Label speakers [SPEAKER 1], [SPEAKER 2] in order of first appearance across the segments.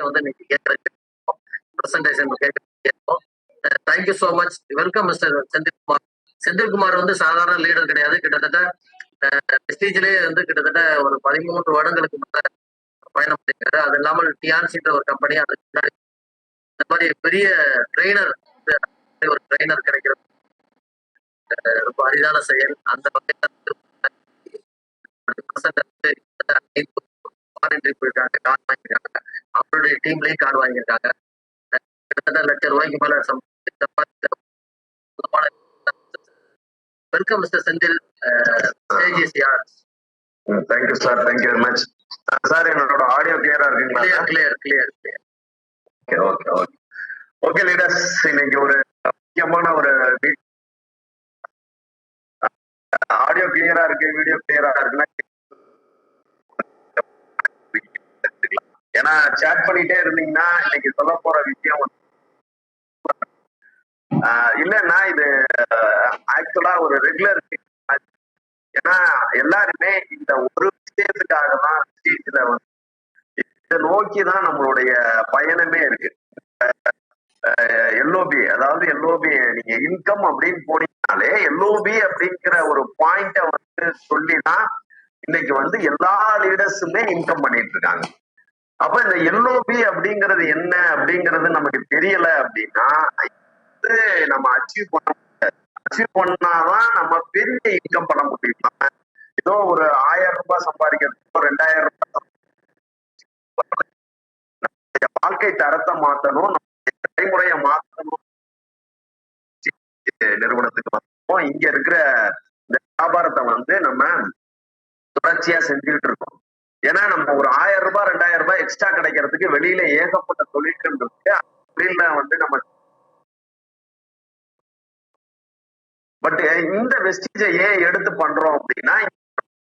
[SPEAKER 1] வந்து நீங்க கேட்கறதுக்கு பிரசன்டேஷன் கேட்கறோம். Thank you so much. Welcome mister Senthilkumar. Senthilkumar வந்து சாதாரண லீடர் கிடையாது. கிட்டத்தட்ட வெஸ்டீஜ்லேயே வந்து கிட்டத்தட்ட ஒரு 13 வருடங்களுக்கு மேல பயணம் பண்ணிருக்காரு. அது இல்லாமல் டியான்சின்ற ஒரு கம்பெனி, அதுக்கு முன்னாடி இந்த மாதிரி பெரிய ட்ரெயினர், ஒரு ட்ரெயினர் கிடைக்கிறது ரொம்ப அரிதான செயல். அந்த வகையில் போயிருக்காங்க, கார் வாங்கியிருக்காங்க. அவருடைய டீம்லயும் கார் வாங்கியிருக்காங்க. கிட்டத்தட்ட ₹1,00,000 மேல welcome mister Senthil. Stage is yours.
[SPEAKER 2] Thank you sir, thank you very much sir. என்னோட ஆடியோ கிளியரா இருக்குங்களா?
[SPEAKER 1] Clear.
[SPEAKER 2] Okay okay okay leaders, இன்னைக்கு ஒரு முக்கியமான ஒரு ஆடியோ கிளியரா இருக்கு, வீடியோ கிளியரா இருக்குன்னா ஏன்னா சேட் பண்ணிட்டே இருந்தீங்கன்னா இன்னைக்கு சொல்ல போற விஷயம் இல்லைன்னா இது ஆக்சுவலா ஒரு ரெகுலர். ஏன்னா எல்லாருமே இந்த ஒரு விஷயத்துக்காக தான் ஸ்டேஜ்ல வந்து இதை நோக்கிதான் நம்மளுடைய பயணமே இருக்கு. எல்ஓபி, அதாவது எல்ஓபி நீங்க இன்கம் அப்படின்னு போனீங்கனாலே எல்ஓபி அப்படிங்கிற ஒரு பாயிண்ட வந்து சொல்லிதான் இன்னைக்கு வந்து எல்லா லீடர்ஸுமே இன்கம் பண்ணிட்டு இருக்காங்க. அப்ப இந்த எல்ஓபி அப்படிங்கிறது என்ன அப்படிங்கிறது நமக்கு தெரியல அப்படின்னா நம்ம அச்சீவ் பண்ணாதான் நம்ம பெரிய இன்கம் பண்ண முடியும். ஏதோ ஒரு 1000 ரூபாய் சம்பாதிக்கிறதுக்கோ 2000 ரூபாய் வாழ்க்கை தரத்தை மாத்தணும், நடைமுறையை மாத்தணும். நிறுவனத்துக்கு வந்தோம், இங்க இருக்கிற இந்த வியாபாரத்தை வந்து நம்ம தொடர்ச்சியா செஞ்சுட்டு இருக்கோம். ஏன்னா நம்ம ஒரு 1000 ரூபாய் 2000 ரூபாய் எக்ஸ்ட்ரா கிடைக்கிறதுக்கு வெளியில ஏகப்பட்ட தொழில்கள் இருக்கு. தொழில வந்து நம்ம பட் இந்த வெஸ்டீஜை ஏன் எடுத்து பண்றோம் அப்படின்னா,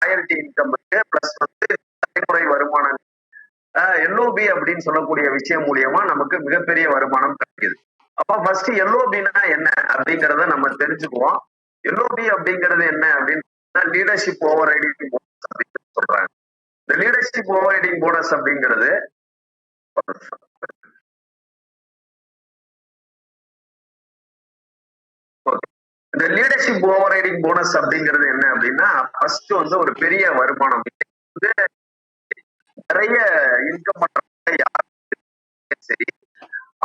[SPEAKER 2] ராயல்டி இன்கம் இருக்கு, பிளஸ் வந்து தலைமுறை வருமானம். எல்ஓபி அப்படின்னு சொல்லக்கூடிய விஷயம் மூலியமா நமக்கு மிகப்பெரிய வருமானம் கிடைக்குது. அப்ப ஃபர்ஸ்ட் எல்ஓபினா என்ன அப்படிங்கறத நம்ம தெரிஞ்சுக்குவோம். எல்ஓபி அப்படிங்கிறது என்ன அப்படின்னா லீடர்ஷிப் ஓவர் ரைடிங் போனஸ் அப்படின்னு சொல்றாங்க. இந்த லீடர்ஷிப் ஓவர் ரைடிங் போனஸ் அப்படிங்கிறது இந்த லீடர்ஷிப் ஓவர் ரைடிங் போனஸ் அப்படிங்கிறது என்ன அப்படின்னா, ஃபர்ஸ்ட் வந்து ஒரு பெரிய வருமானம் வந்து நிறைய இன்கம் பண்றவங்க யாரும் சரி,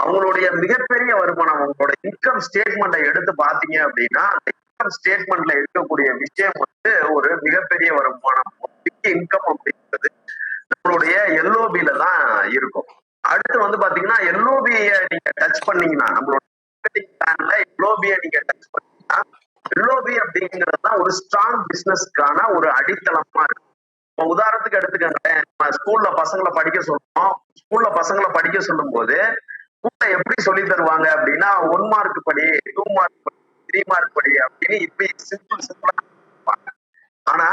[SPEAKER 2] அவங்களுடைய மிகப்பெரிய வருமானம், அவங்களோட இன்கம் ஸ்டேட்மெண்ட்டை எடுத்து பாத்தீங்க அப்படின்னா அந்த இன்கம் ஸ்டேட்மெண்ட்ல இருக்கக்கூடிய விஷயம் வந்து ஒரு மிகப்பெரிய வருமானம், இன்கம் அப்படிங்கிறது நம்மளுடைய எல்ஓபியில தான் இருக்கும். அடுத்து வந்து பாத்தீங்கன்னா எல்ஓபியை நீங்க டச் பண்ணீங்கன்னா, நம்மளோட எல்ஓபியை நீங்க டச் பண்ணீங்கன்னா, எல்ஓபி அப்படிங்கிறது தான் ஒரு ஸ்ட்ராங் பிசினஸ்க்கான ஒரு அடித்தளமா இருக்கு. உதாரணத்துக்கு எடுத்துக்கங்களேன், ஸ்கூல்ல பசங்களை படிக்க சொல்லுவோம். ஸ்கூல்ல பசங்களை படிக்க சொல்லும் போது ஸ்கூல்ல எப்படி சொல்லி தருவாங்க அப்படின்னா, 1 மார்க் படி, 2 மார்க் படி, 3 மார்க் படி அப்படின்னு இப்படி சிம்பிளா. ஆனா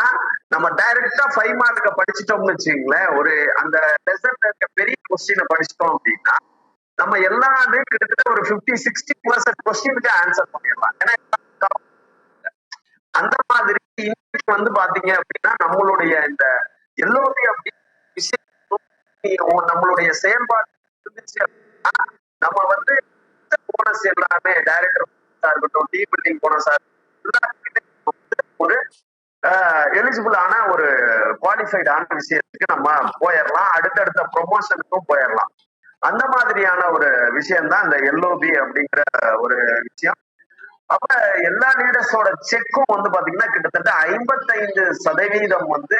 [SPEAKER 2] நம்ம டைரக்டா 5 மார்க்க படிச்சுட்டோம்னு வச்சுங்களேன், ஒரு அந்த லெசன்ல இருக்க பெரிய கொஸ்டினை படிச்சிட்டோம் அப்படின்னா நம்ம எல்லாமே கிட்டத்தட்ட ஒரு 50-60% கொஸ்டினுக்கு ஆன்சர் பண்ணிடலாம். ஏன்னா அந்த மாதிரி இன்னைக்கு வந்து பாத்தீங்க அப்படின்னா நம்மளுடைய இந்த எல்ஓபி அப்படின்னு விஷயம் நம்மளுடைய செயல்பாடு இருந்துச்சு அப்படின்னா நம்ம வந்து போனஸ் எல்லாமே டைரக்டர் இருக்கட்டும், டீம் பில்டிங் போனஸா ஒரு எலிஜிபிள் ஆன ஒரு குவாலிஃபைட் ஆன விஷயத்துக்கு நம்ம போயிடலாம், அடுத்தடுத்த ப்ரொமோஷனுக்கும் போயிடலாம். அந்த மாதிரியான ஒரு விஷயம் தான் இந்த எல்ஓபி அப்படிங்கிற ஒரு விஷயம். அப்ப எல்லா லீடர்ஸோட செக்கும் வந்து பாத்தீங்கன்னா கிட்டத்தட்ட 55% வந்து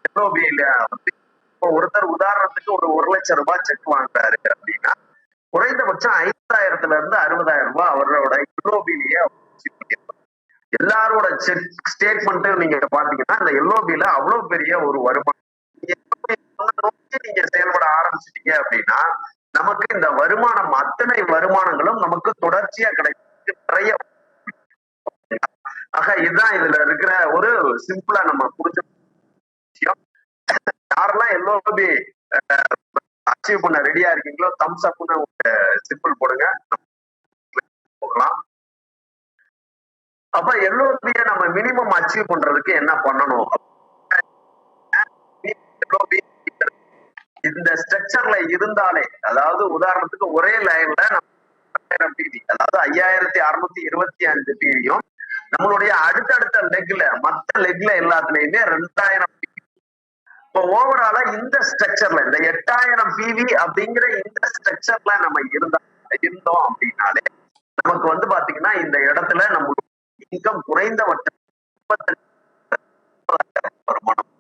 [SPEAKER 2] எல்ஓபியில வந்து, இப்போ ஒருத்தர் உதாரணத்துக்கு ஒரு 1,00,000 ரூபாய் செக் வாங்குறாரு அப்படின்னா குறைந்தபட்சம் 5,000 இருந்து 60,000 ரூபாய் அவரோட எல்ஓபிலேயே எல்லாரோட செக் ஸ்டேட்மெண்ட் நீங்க பாத்தீங்கன்னா இந்த எல்ஓபியில அவ்வளவு பெரிய ஒரு வருமானம். நீங்க செயல்பட ஆரம்பிச்சிட்டீங்க அப்படின்னா நமக்கு இந்த வருமானம், அத்தனை வருமானங்களும் நமக்கு தொடர்ச்சியா கிடைக்கும். நிறைய ஆக இதுதான் இதுல இருக்கிற ஒரு சிம்பிளா நம்ம புரிஞ்ச விஷயம். யாரெல்லாம் எல்ஓபி அச்சீவ் பண்ண ரெடியா இருக்கீங்களோ தம்ஸ் அப்னு ஒரு சிம்பிள் போடுங்க, போகலாம். அப்ப எல்ஓபியை நம்ம மினிமம் அச்சீவ் பண்றதுக்கு என்ன பண்ணணும்? இந்த ஸ்ட்ரக்சர்ல இருந்தாலே, அதாவது உதாரணத்துக்கு ஒரே லைன்ல பிவி, அதாவது 5625 பிவியும் நம்மளுடைய அடுத்தடுத்த லெக்ல, மத்த லெக்ல எல்லாத்துலயுமே 2000 இப்போ ஓவராலா இந்த ஸ்ட்ரக்சர்ல, இந்த 8000 பிவி அப்படிங்கிற இந்த ஸ்ட்ரக்சர்ல நம்ம இருந்தோம் அப்படின்னாலே நமக்கு வந்து பாத்தீங்கன்னா இந்த இடத்துல நம்மளுடைய இன்கம் குறைந்தபட்சம் 35,000 வருமானம்.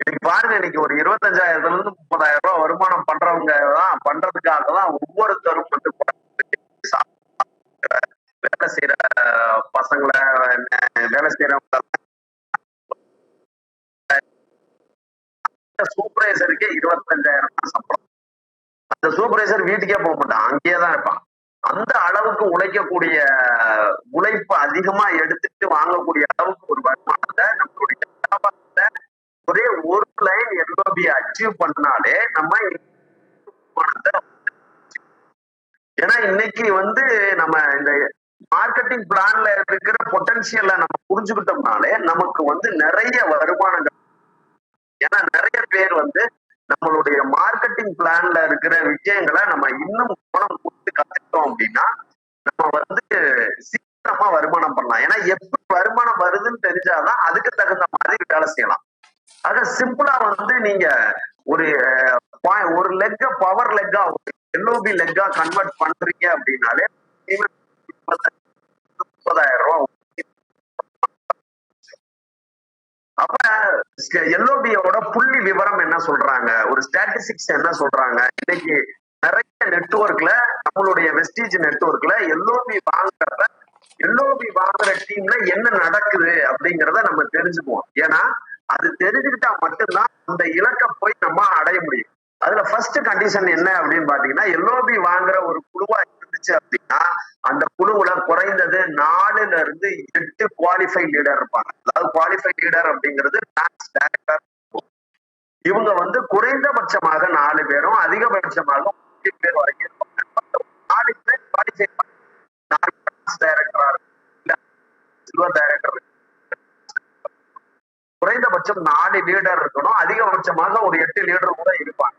[SPEAKER 2] இன்னைக்கு பாருங்க, இன்னைக்கு ஒரு 25,000 இருந்து 30,000 ரூபாய் வருமானம் பண்றதுக்காக தான் ஒவ்வொருத்தரும் வந்து வேலை செய்யற பசங்களை, வேலை செய்யறவங்க சூப்பர்வைசருக்கே 25,000 தான் சம்பளம். அந்த சூப்பர்வைசர் வீட்டுக்கே போக மாட்டான், அங்கேயே தான் இருப்பான். அந்த அளவுக்கு உழைக்கக்கூடிய, உழைப்பு அதிகமா எடுத்துட்டு வாங்கக்கூடிய அளவுக்கு ஒரு வருமானத்தை நம்மளுடைய வியாபாரத்தை ஒரே ஒரு லைன் எல்ஓபி அச்சீவ் பண்ணாலே நம்ம ஏன்னா இன்னைக்கு வந்து நம்ம இந்த மார்க்கெட்டிங் பிளான்ல இருக்கிற பொட்டன்சியலை நம்ம புரிஞ்சுக்கிட்டோம்னாலே நமக்கு வந்து நிறைய வருமானங்கள். ஏன்னா நிறைய பேர் வந்து நம்மளுடைய மார்க்கெட்டிங் பிளான்ல இருக்கிற விஷயங்களை நம்ம இன்னும் கவனம் கொடுத்து கத்துக்கிட்டோம் அப்படின்னா நம்ம வந்து சீக்கிரமா வருமானம் பண்ணலாம். ஏன்னா எப்படி வருமானம் வருதுன்னு தெரிஞ்சாதான் அதுக்கு தகுந்த மாதிரி வேலை செய்யலாம். அத சிம்பிளா வந்து நீங்க ஒரு லெக்க பவர் லெக்கா எல்ஓபி லெக்கா கன்வெர்ட் பண்றீங்க அப்படின்னாலே 30,000 ரூபாய். அப்ப எல்ஓபியோட புள்ளி விவரம் என்ன சொல்றாங்க, ஒரு ஸ்டாட்டிஸ்டிக்ஸ் என்ன சொல்றாங்க, இன்னைக்கு நிறைய நெட்வொர்க்ல, நம்மளுடைய வெஸ்டீஜ் நெட்வொர்க்ல எல்ஓபி வாங்குற டீம்ல என்ன நடக்குது அப்படிங்கிறத நம்ம தெரிஞ்சுக்குவோம். ஏன்னா அது தெரிஞ்சுக்கிட்டா மட்டும்தான் அந்த இலக்கை போய் நம்ம அடைய முடியும். அதுல ஃபர்ஸ்ட் கண்டிஷன் என்ன அப்படின்னு பாத்தீங்கன்னா, எல்ஓபி வாங்குற ஒரு குழுவா இருந்துச்சு அப்படின்னா அந்த குழுவுல குறைந்தது 4ல இருந்து 8 குவாலிஃபைட் லீடர் இருப்பாங்க. அதாவது குவாலிஃபைட் லீடர் அப்படிங்கிறது டைரக்டர். இவங்க வந்து குறைந்தபட்சமாக 4 பேரும் அதிகபட்சமாக 10 பேர் வரைக்கும் இருப்பாங்க. 4 பேர் குவாலிஃபை டைரக்டரா இல்ல சில்வர் டைரக்டர். குறைந்தபட்சம் 4 லீடர் இருக்கணும், அதிகபட்சமாக ஒரு 8 லீடர் கூட இருப்பாங்க.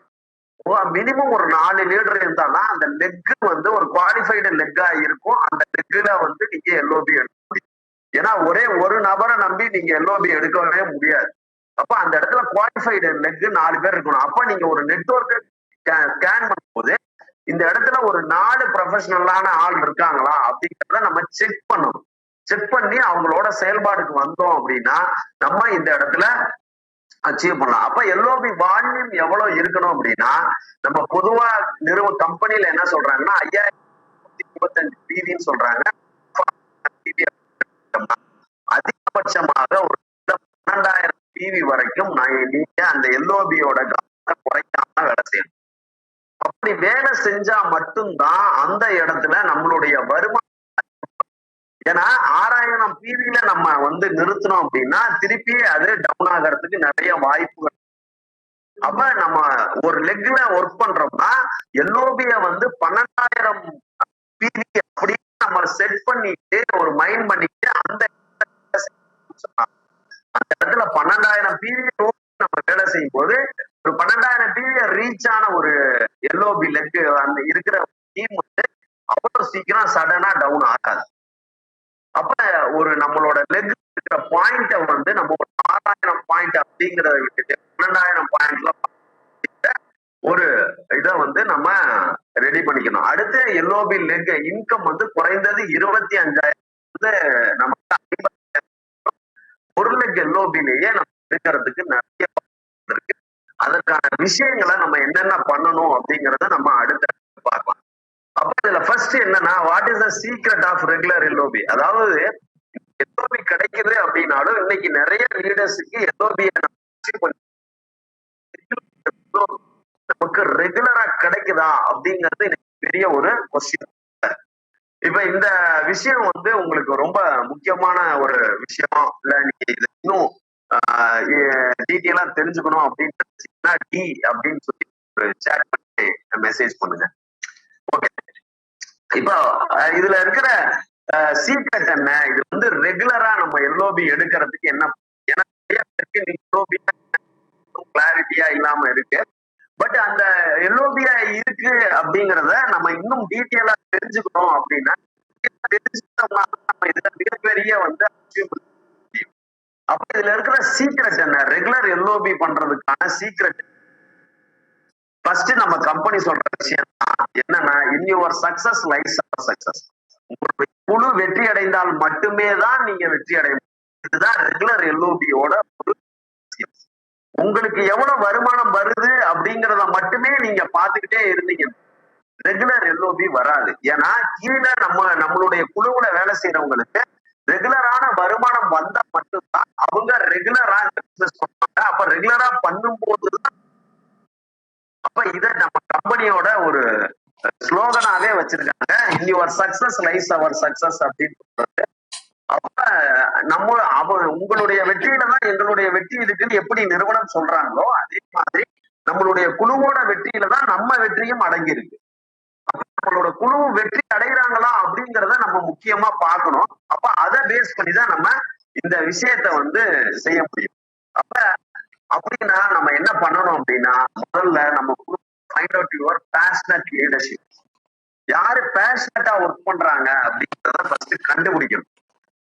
[SPEAKER 2] மினிமம் ஒரு 4 லீடர் இருந்தாலும் அந்த லெக் வந்து ஒரு குவாலிஃபைடு லெக்கா இருக்கும். அந்த லெக்ல வந்து நீங்க எல்ஓபி எடுக்க முடியும். ஏன்னா ஒரே ஒரு நபரை நம்பி நீங்க எல்ஓபி எடுக்கவே முடியாது. அப்ப அந்த இடத்துல குவாலிஃபைடு லெக் 4 பேர் இருக்கணும். அப்ப நீங்க ஒரு நெட்வொர்க் ஸ்கேன் பண்ணும்போது இந்த இடத்துல ஒரு 4 ப்ரொஃபஷனலான ஆள் இருக்காங்களா அப்படிங்கிறத நம்ம செக் பண்ணணும். செக் பண்ணி அவங்களோட செயல்பாடுக்கு வந்தோம் அப்படின்னா நம்ம இந்த இடத்துல அச்சீவ் பண்ணலாம். அப்ப எல்ஓபி வால்யூம் எவ்வளவு இருக்கணும் அப்படின்னா, நம்ம பொதுவா கம்பெனில என்ன சொல்றாங்கன்னா 5,025 பிவின்னு சொல்றாங்க. அதிகபட்சமாக ஒரு 12,000 பிவி வரைக்கும் நீங்க அந்த எல்ஓபியோட குறைக்காம வேலை செய்யணும். அப்படி வேலை செஞ்சா மட்டும்தான் அந்த இடத்துல நம்மளுடைய வருமானம். ஏன்னா 6,000 பிவில நம்ம வந்து நிறுத்தணும் அப்படின்னா திருப்பி அது டவுன் ஆகிறதுக்கு நிறைய வாய்ப்புகள். அப்ப நம்ம ஒரு லெக்ல ஒர்க் பண்றோம்னா எல்ஓபிய வந்து 12,000 பிவி அப்படின்னு நம்ம செட் பண்ணிட்டு ஒரு மைண்ட் பண்ணிட்டு அந்த இடத்துல 12,000 பிவி நம்ம வேலை செய்யும் போது ஒரு 12,000 பிவி ரீச் ஆன ஒரு எல்ஓபி லெக் அந்த இருக்கிற டீம் வந்து அவ்வளவு சீக்கிரம் சடனா டவுன் ஆகாது. அப்ப ஒரு நம்மளோட லெக் இருக்கிற பாயிண்ட வந்து நம்ம ஒரு 6,000 பாயிண்ட் அப்படிங்கிறத விட்டுட்டு 12,000 பாயிண்ட்ல ஒரு இதை வந்து நம்ம ரெடி பண்ணிக்கணும். அடுத்து எல்ஓபி லெக் இன்கம் வந்து குறைந்தது 25,000 நமக்கு 50,000 ஒரு லெக் எல்ஓபிலேயே நம்ம எடுக்கிறதுக்கு நிறைய இருக்கு. அதற்கான விஷயங்களை நம்ம என்னென்ன பண்ணணும் அப்படிங்கிறத நம்ம அடுத்த பார்க்கலாம். அப்ப இதுல ஃபர்ஸ்ட் என்னன்னா, what is the secret of regular LOP? அதாவது எல்ஓபி கிடைக்குது அப்படின்னாலும் இன்னைக்கு நிறைய லீடர்ஸுக்கு எல்ஓபி நமக்கு ரெகுலரா கிடைக்குதா அப்படிங்கிறது எனக்கு பெரிய ஒரு கொஸ்டின். இப்ப இந்த விஷயம் வந்து உங்களுக்கு ரொம்ப முக்கியமான ஒரு விஷயம். இல்ல நீங்க இது இன்னும் டீட்டெயிலா தெரிஞ்சுக்கணும் அப்படின்னு நினைச்சீங்கன்னா டி அப்படின்னு சொல்லி சேட் பண்ணி மெசேஜ் பண்ணுங்க. ஓகே, இப்போ இதுல இருக்கிற சீக்ரெட் என்ன? இது வந்து ரெகுலரா நம்ம எல்ஓபி எடுக்கிறதுக்கு என்ன? ஏன்னா நிறைய பேருக்கு எல்ஓபி கிளாரிட்டியா இல்லாம இருக்கு. பட் அந்த எல்ஓபியா இருக்கு அப்படிங்கறத நம்ம இன்னும் டீட்டெயிலா தெரிஞ்சுக்கணும் அப்படின்னா தெரிஞ்சுக்கிட்டோம்னா நம்ம இதுல மிகப்பெரிய வந்து achievement முடியும். அப்ப இதுல இருக்கிற சீக்ரெட் என்ன, ரெகுலர் எல்ஓபி பண்றதுக்கான சீக்ரெட் ஃபர்ஸ்ட் நம்ம கம்பெனி சொல்ற விஷயம் என்னன்னா, in your success lies our success. உங்களுடைய குழு வெற்றி அடைந்தால் மட்டுமே தான் நீங்க வெற்றி அடைய முடியும். இதுதான் ரெகுலர் எல்ஓபியோட ஒரு விஷயம். உங்களுக்கு எவ்வளவு வருமானம் வருது அப்படிங்கறத மட்டுமே நீங்க பாத்துக்கிட்டே இருந்தீங்க, ரெகுலர் எல்ஓபி வராது. ஏன்னா கீழே நம்மளுடைய குழுவுல வேலை செய்யறவங்களுக்கு ரெகுலரான வருமானம் வந்தா மட்டும்தான் அவங்க ரெகுலரா பிசினஸ் பண்ணுவாங்க. அப்ப ரெகுலரா பண்ணும்போதுதான், அப்ப இத நம்ம கம்பெனியோட ஒரு ஸ்லோகனாவே வச்சிருக்காங்க, in your success lies our success அப்படின்னு சொல்றது. அப்ப உங்களுடைய வெற்றியில தான் எங்களுடைய வெற்றி இருக்குன்னு எப்படி நிறுவனம் சொல்றாங்களோ அதே மாதிரி நம்மளுடைய குழுவோட வெற்றியில தான் நம்ம வெற்றியும் அடங்கி இருக்கு. நம்மளோட குழு வெற்றி அடைகிறாங்களா அப்படிங்கறத நம்ம முக்கியமா பார்க்கணும். அப்ப அதை பேஸ் பண்ணி தான் நம்ம இந்த விஷயத்த வந்து செய்ய முடியும். அப்ப அப்படின்னா நம்ம என்ன பண்ணணும் அப்படின்னா, முதல்ல நம்ம find out your passionate leadership. யாரு பேஷனட்டா ஒர்க் பண்றாங்க அப்படிங்கறத ஃபர்ஸ்ட் கண்டுபிடிக்கணும்.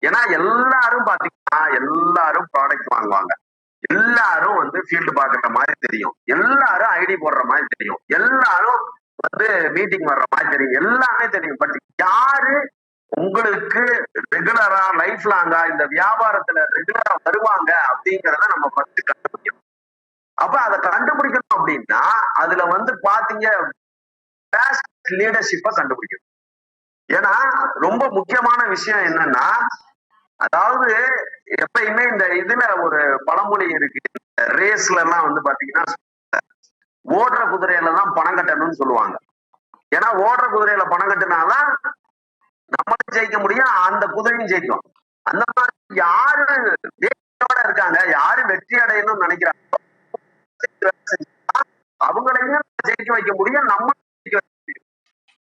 [SPEAKER 2] ஏன்னா எல்லாரும் பாத்தீங்கன்னா எல்லாரும் ப்ராடக்ட் வாங்குவாங்க, எல்லாரும் வந்து ஃபீல்டு பாக்குற மாதிரி தெரியும், எல்லாரும் ஐடி போடுற மாதிரி தெரியும், எல்லாரும் வந்து மீட்டிங் வர்ற மாதிரி தெரியும், எல்லாமே தெரியும். பட் யாரு உங்களுக்கு ரெகுலரா லைஃப் லாங்கா இந்த வியாபாரத்துல ரெகுலரா வருவாங்க அப்படிங்கறத நம்ம ஃபர்ஸ்ட் கண்டுபிடிக்கணும். அப்ப அதை கண்டுபிடிக்கணும் அப்படின்னா அதுல வந்து பாத்தீங்க லீடர்ஷிப்பை கண்டுபிடிக்கணும். ஏன்னா ரொம்ப முக்கியமான விஷயம் என்னன்னா, அதாவது எப்பயுமே இந்த இதுல ஒரு பழமொழி இருக்கு, ரேஸ்ல எல்லாம் வந்து பாத்தீங்கன்னா ஓடுற குதிரையில தான் பணம் கட்டணும்னு சொல்லுவாங்க. ஏன்னா ஓடுற குதிரையில பணம் கட்டினாதான் நம்மளும் ஜெயிக்க முடியும், அந்த குதிரையும் ஜெயிக்கும். அந்த மாதிரி யாரு வேட்டையோட இருக்காங்க, யாரு வெற்றி அடையணும்னு நினைக்கிறாங்க அவங்களையும் ஜெயிக்க வைக்க முடியும், நம்ம ஜெயிக்க வைக்க முடியும்.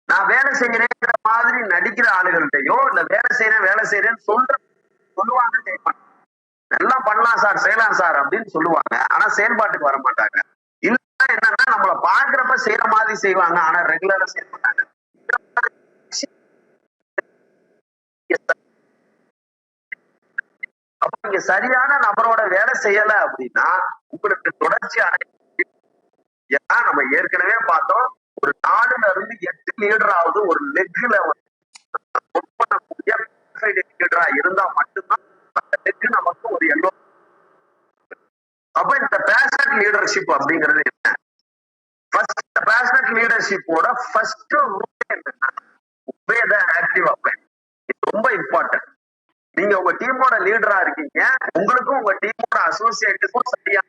[SPEAKER 2] நான் வேலை செய்யறேங்கிற மாதிரி நடிக்கிற ஆளுகள்கிட்டயோ இல்ல வேலை செய்யறேன்னு சொல்லுவாங்க, செய்வாங்க. எல்லாம் பண்ணலாம் சார், செய்யலாம் சார் அப்படின்னு சொல்லுவாங்க, ஆனா செயல்பாட்டுக்கு வர மாட்டாங்க. இல்லைன்னா என்னன்னா நம்மள பாக்குறப்ப செய்யற மாதிரி செய்வாங்க, ஆனா ரெகுலரா செய்ய மாட்டாங்க. அப்ப நீங்க சரியான நபரோட வேலை செய்யல அப்படின்னா உங்களுக்கு தொடர்ச்சி ஏன்னா நம்ம ஏற்கனவே பார்த்தோம், ஒரு 4ல இருந்து 8 லீடராவது ஒரு லெக்ல ஒர்க் பண்ணக்கூடிய லீடரா இருந்தா மட்டும்தான் அந்த லெக் நமக்கு ஒரு எல்லோ. அப்ப இந்த பேஷனட் லீடர்ஷிப் அப்படிங்கிறது என்ன? ஃபர்ஸ்ட் இந்த பேஷனட் லீடர்ஷிப்போட ஃபர்ஸ்ட் ரூல் என்னன்னா, obey the active applied. இது ரொம்ப இம்பார்ட்டன்ட். நீங்க உங்க டீமோட லீடரா இருக்கீங்க, உங்களுக்கும் உங்க டீமோட அசோசியேட்டுக்கும் சரியான.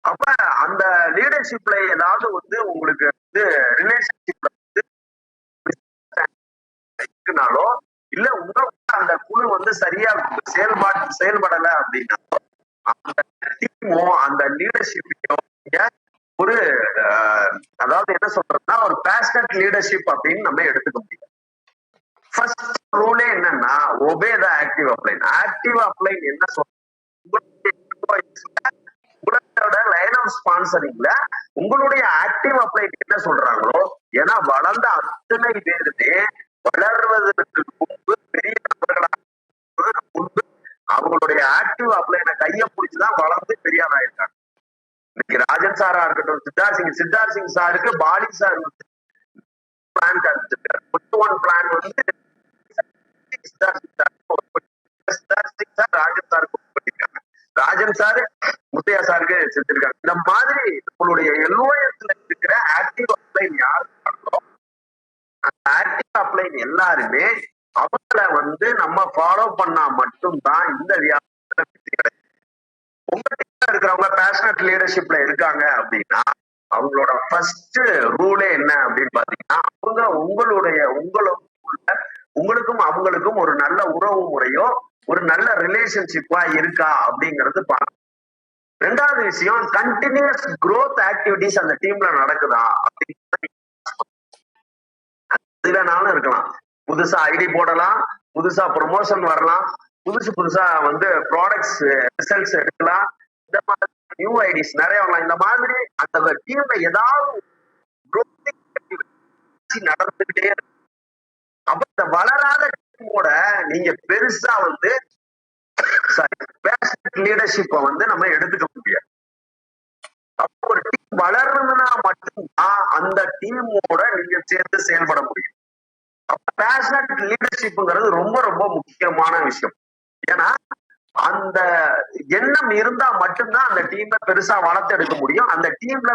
[SPEAKER 2] அப்ப அந்த லீடர்ஷிப்ல ஏதாவது வந்து உங்களுக்கு வந்து ரிலேஷன்ஷிப்ல வந்து இருக்குனாலோ இல்ல உங்க அந்த குழு வந்து சரியா செயல்படல அப்படின்னா அந்த டீமோ அந்த லீடர்ஷிப்பையோ ஒரு அதாவது என்ன சொல்றதுன்னா ஒரு பேஷனட் லீடர்ஷிப் அப்படின்னு நம்ம எடுத்துக்க முடியும். ஃபர்ஸ்ட் ரூலே என்னன்னா, ஒபே த ஆக்டிவ் அப்ளைன். ஆக்டிவ் அப்ளைன் என்ன சொல்றது, உங்களோட லைன் ஆஃப் ஸ்பான்சரிங்ல உங்களுடைய ஆக்டிவ் அப்ளைன் என்ன சொல்றாங்களோ, ஏன்னா வளர்ந்த அத்தனை பேருமே வளர்வதற்கு முன்பு பெரிய நபர்களாக முன்பு அவங்களுடைய ஆக்டிவ் அப்ளைனை கையை பிடிச்சுதான் வளர்ந்து பெரியார் ஆயிருக்காங்க. இன்னைக்கு ராஜன் சாரா இருக்கட்டும், சித்தார்த் சிங் சாருக்கு பாலி சார் பிளான் காமிச்சிருக்காரு. பிளான் வந்து ராஜன் சாருக்கு பண்ணிருக்காங்க, ராஜன் சாரு முத்தையா சாருக்கு செஞ்சிருக்காங்க. இந்த மாதிரி உங்களுடைய எல்ஓஎஸ்ல இருக்கிற ஆக்டிவ் அப்ளைன் யாரு அந்த ஆக்டிவ் அப்ளைன் எல்லாருமே அவங்கள வந்து நம்ம ஃபாலோ பண்ணா மட்டும்தான் இந்த வியாபாரத்துல வெற்றி கிடைக்கும். உங்க டீம்ல இருக்கிறவங்க பேஷனட் லீடர்ஷிப்ல இருக்காங்க அப்படின்னா அவங்களோட ஃபர்ஸ்ட் ரூலே என்ன அப்படின்னு பாத்தீங்கன்னா, அவங்க உங்களுக்கும் அவங்களுக்கும் ஒரு நல்ல உறவு முறையோ ஒரு நல்ல ரிலேஷன்ஷிப்பா இருக்கா அப்படிங்கிறது பார்க்கணும். ரெண்டாவது விஷயம், கண்டினியூஸ் growth ஆக்டிவிட்டிஸ் அந்த டீம்ல நடக்குதா அப்படிங்கிறது. இதுனாலும் இருக்கலாம், புதுசா ஐடி போடலாம், புதுசா ப்ரொமோஷன் வரலாம், புதுசா வந்து ப்ராடக்ட்ஸ் ரிசல்ட்ஸ் எடுக்கலாம், இந்த மாதிரி நியூ ஐடிஸ் நிறைய வரலாம். இந்த மாதிரி அந்த டீம்ல ஏதாவது நடந்துகிட்டே இருக்கு. அப்ப இந்த வளராத டீமோட நீங்க பெருசா வந்து லீடர்ஷிப்பை வந்து நம்ம எடுத்துக்க முடியாது. அப்போ ஒரு டீம் வளரணும்னா மட்டும்தான் அந்த டீமோட நீங்க சேர்ந்து செயல்பட முடியும். பேஷனட் லீடர்ஷிப்ங்கிறது ரொம்ப ரொம்ப முக்கியமான விஷயம். ஏன்னா அந்த எண்ணம் இருந்தா மட்டும்தான் அந்த டீம்ல பெருசா வளர்த்து எடுக்க முடியும். அந்த டீம்ல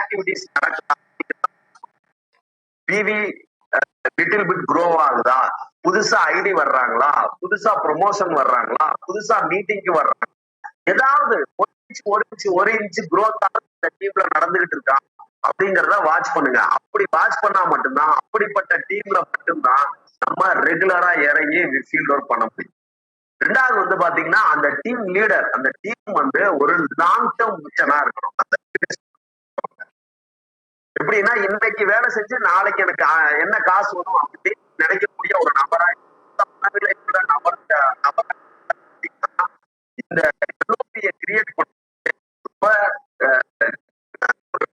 [SPEAKER 2] ஆக்டிவிட்டிஸ் நடக்கலாம். பிவி லிட்டில் பிட் க்ரோ ஆகுதா, புதுசா ஐடி வர்றாங்களா, புதுசா ப்ரொமோஷன் வர்றாங்களா, புதுசா மீட்டிங்க்கு வர்றாங்க, ஏதாவது ஒரு இன்ச்சு க்ரோத் இந்த டீம்ல நடந்துகிட்டு இருக்கா அப்படிங்கறத வாட்ச் பண்ணுங்க. அப்படி வாட்ச் பண்ணா மட்டும்தான் அப்படிப்பட்ட டீம்ல மட்டும்தான் நம்ம ரெகுலரா இறங்கி ஃபீல்ட் ஒர்க் பண்ண முடியும். ரெண்டாவது வந்து பாத்தீங்கன்னா அந்த டீம் லீடர், அந்த டீம் வந்து ஒரு லாங் டேர்ம் விஷனா இருக்கணும். அந்த எப்படின்னா இன்னைக்கு வேலை செஞ்சு நாளைக்கு எனக்கு என்ன காசு வரும் அப்படின்னு நினைக்கக்கூடிய ஒரு நபரா இந்த கிரியேட் பண்ண ரொம்ப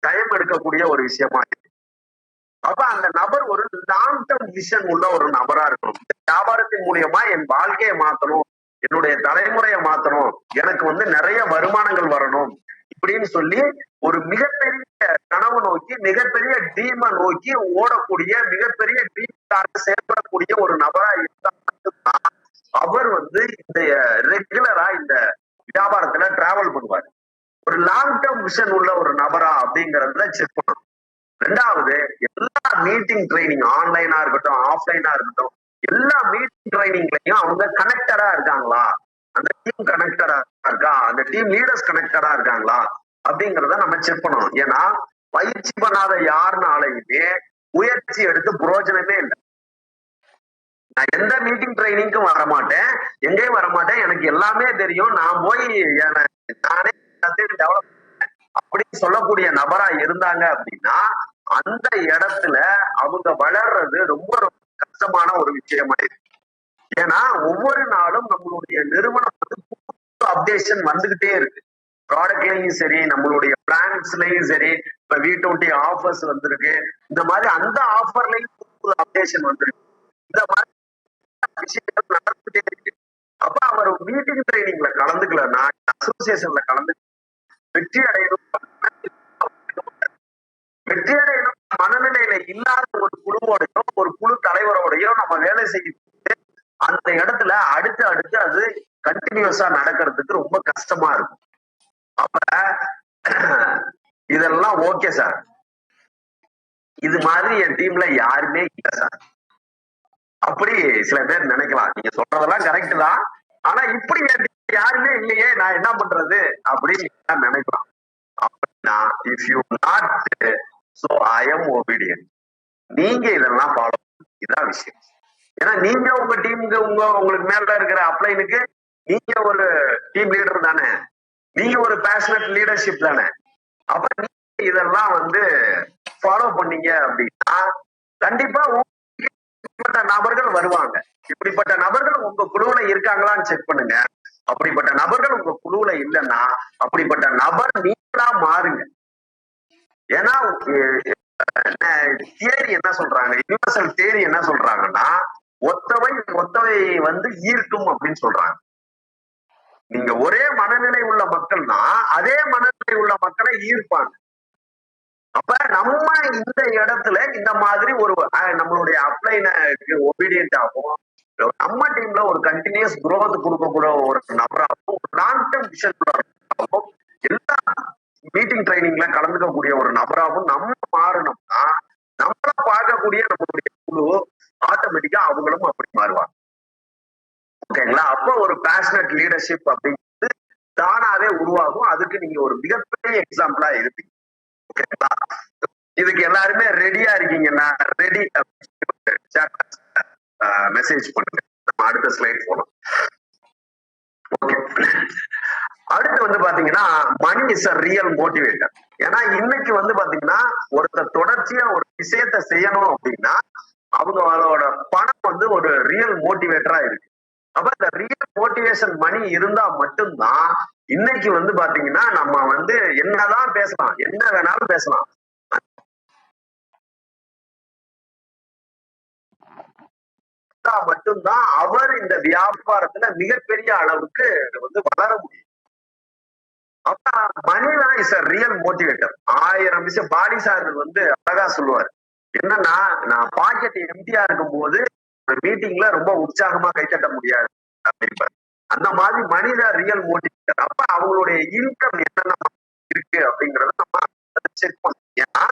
[SPEAKER 2] டைம் எடுக்கக்கூடிய ஒரு விஷயமா இருக்கு. அப்ப அந்த நபர் ஒரு லாங் டேர்ம் விஷன் உள்ள ஒரு நபரா இருக்கணும். வியாபாரத்தின் மூலியமா என் வாழ்க்கையை மாத்தணும், என்னுடைய தலைமுறையை மாத்தணும், எனக்கு வந்து நிறைய வருமானங்கள் வரணும் இப்படின்னு சொல்லி ஒரு மிகப்பெரிய கனவு நோக்கி, மிகப்பெரிய ட்ரீமை நோக்கி ஓடக்கூடிய, மிகப்பெரிய ட்ரீம்காக செயல்படக்கூடிய ஒரு நபரா இருந்தா மட்டும்தான் அவர் வந்து இந்த ரெகுலரா இந்த வியாபாரத்துல டிராவல் பண்ணுவார். ஒரு லாங் டேர்ம் விஷன் உள்ள ஒரு நபரா அப்படிங்கறத செக் பண்ணணும். ரெண்டாவது, எல்லா மீட்டிங் ட்ரைனிங் ஆன்லைனா இருக்கட்டும், ஆஃப்லைனா இருக்கட்டும், எல்லா மீட்டிங் ட்ரைனிங்லயும் அவங்க கனெக்டடா இருக்காங்களா, அந்த டீம் கனெக்டடா இருக்கா, அந்த டீம் லீடர்ஸ் கனெக்டடா இருக்காங்களா அப்படிங்கறத நம்ம செக் பண்ணணும். ஏன்னா பயிற்சி பண்ணாத யாருனாலையுமே முயற்சி எடுத்து பிரயோஜனமே இல்லை. நான் எந்த மீட்டிங் ட்ரைனிங்க்கும் வரமாட்டேன், எங்கேயும் வரமாட்டேன், எனக்கு எல்லாமே தெரியும், நான் போய் நானே டெவலப் அப்படின்னு சொல்லக்கூடிய நபரா இருந்தாங்க அப்படின்னா அந்த இடத்துல அவங்க வளர்றது ரொம்ப ரொம்ப கஷ்டமான ஒரு விஷயமா இருக்கு. ஏன்னா ஒவ்வொரு நாளும் நம்மளுடைய நிறுவனம் வந்து அப்டேஷன் வந்துகிட்டே இருக்கு. ப்ராடக்ட்லயும் சரி, நம்மளுடைய பிளான்ஸ்லயும் சரி, இப்ப வீட்டோட்டி ஆஃபர்ஸ் வந்திருக்கு, இந்த மாதிரி அந்த ஆஃபர்லயும் அப்டேஷன் வந்திருக்கு. இந்த மாதிரி விஷயங்கள் நடந்துகிட்டே இருக்கு. அப்ப அவர் மீட்டிங் ட்ரைனிங்ல கலந்துக்கலன்னா, அசோசியேஷன்ல கலந்து வெற்றி அடையணும் மனநிலையில இல்லாத ஒரு குழுவோடையோ ஒரு குழு தலைவரோடையோ நம்ம வேலை செய்யும் அந்த இடத்துல அடுத்து அடுத்து அது கண்டினியூஸா நடக்கிறதுக்கு ரொம்ப கஷ்டமா இருக்கும். அப்ப இதெல்லாம் ஓகே சார், இது மாதிரி என் டீம்ல யாருமே இல்லை சார் அப்படி சில பேர் நினைக்கலாம். நீங்க சொல்றதெல்லாம் கரெக்ட் தான், ஆனா இப்படி என் டீம்ல யாருமே இல்லையே, நான் என்ன பண்றது அப்படின்னு நினைக்கலாம். அப்படின்னா if you not so I am obedient, நீங்க இதெல்லாம் ஃபாலோ, இதுதான் விஷயம். ஏன்னா நீங்க உங்க டீமுக்கு உங்களுக்கு மேல இருக்கிற அப்ளைனுக்கு நீங்க ஒரு டீம் லீடர் தானே, நீங்க ஒரு பேஷனட் லீடர்ஷிப் தானே. அப்ப நீங்க இதெல்லாம் வந்து ஃபாலோ பண்ணீங்க அப்படின்னா கண்டிப்பா இப்படிப்பட்ட நபர்கள் வருவாங்க. இப்படிப்பட்ட நபர்கள் உங்க குழுவுல இருக்காங்களான்னு செக் பண்ணுங்க. அப்படிப்பட்ட நபர்கள் உங்க குழுவுல இல்லைன்னா அப்படிப்பட்ட நபர் நீங்களா மாறுங்க. ஏன்னா தியரி என்ன சொல்றாங்க, யூனிவர்சல் தியரி என்ன சொல்றாங்கன்னா ஒத்தவை வந்து ஈர்க்கும் அப்படின்னு சொல்றாங்க. நீங்க ஒரே மனநிலை உள்ள மக்கள்னா அதே மனநிலை உள்ள மக்களை ஈர்ப்பாங்க. அப்ப நம்ம இந்த இடத்துல இந்த மாதிரி ஒரு நம்மளுடைய அப்ளைனுக்கு ஒபீடியன்ட் ஆகும், நம்ம டீம்ல ஒரு கண்டினியூஸ் குரோத் கொடுக்கக்கூடிய ஒரு நபராகவும், லாங் டேர்ம் விஷன் எல்லா மீட்டிங் ட்ரைனிங்ல கலந்துக்கக்கூடிய ஒரு நபராகவும் நம்ம மாறணும்னா நம்மள பார்க்கக்கூடிய நம்மளுடைய குழு ஆட்டோமேட்டிக்கா அவங்களும் அப்படி மாறுவாங்க. ஓகேங்களா? அப்போ ஒரு பேஷனட் லீடர்ஷிப் அப்படிங்கிறது தானாவே உருவாகும். அதுக்கு நீங்க ஒரு மிகப்பெரிய எக்ஸாம்பிளா இருப்பீங்க. ஓகேங்களா? இதுக்கு எல்லாருமே ரெடியா இருக்கீங்கன்னா ரெடி மெசேஜ் பண்ணுங்க. நம்ம அடுத்த ஸ்லைட் போலாம். ஓகே, அடுத்து வந்து பாத்தீங்கன்னா money is a real motivator. ஏன்னா இன்னைக்கு வந்து பாத்தீங்கன்னா ஒருத்தர் தொடர்ச்சியா ஒரு விஷயத்த செய்யணும் அப்படின்னா அவங்களோட பணம் வந்து ஒரு ரியல் மோட்டிவேட்டரா இருக்கு. அப்ப இந்த ரியல் மோட்டிவேஷன் மணி இருந்தா மட்டும்தான் இன்னைக்கு வந்து பாத்தீங்கன்னா நம்ம வந்து என்னதான் பேசலாம், என்ன வேணாலும் பேசலாம். மட்டும்தான் அவர் இந்த வியாபாரத்துல மிகப்பெரிய அளவுக்கு வந்து வளர முடியும். அப்ப மணிதான் இஸ் அ ரியல் மோட்டிவேட்டர். 1000 விஷயம் பாடி சார் வந்து அழகா சொல்லுவார். என்னன்னா, நான் பாக்கெட் எம்டியா இருக்கும் போது ஒரு மீட்டிங்ல ரொம்ப உற்சாகமா கைத்தட்ட முடியாது அப்படின்பார். அந்த மாதிரி மனித ரியல் மோட்டிவேட்டர். அப்ப அவங்களுடைய இன்கம் என்னென்ன இருக்கு அப்படிங்கறத நம்ம செக் பண்ணணும். ஏன்னா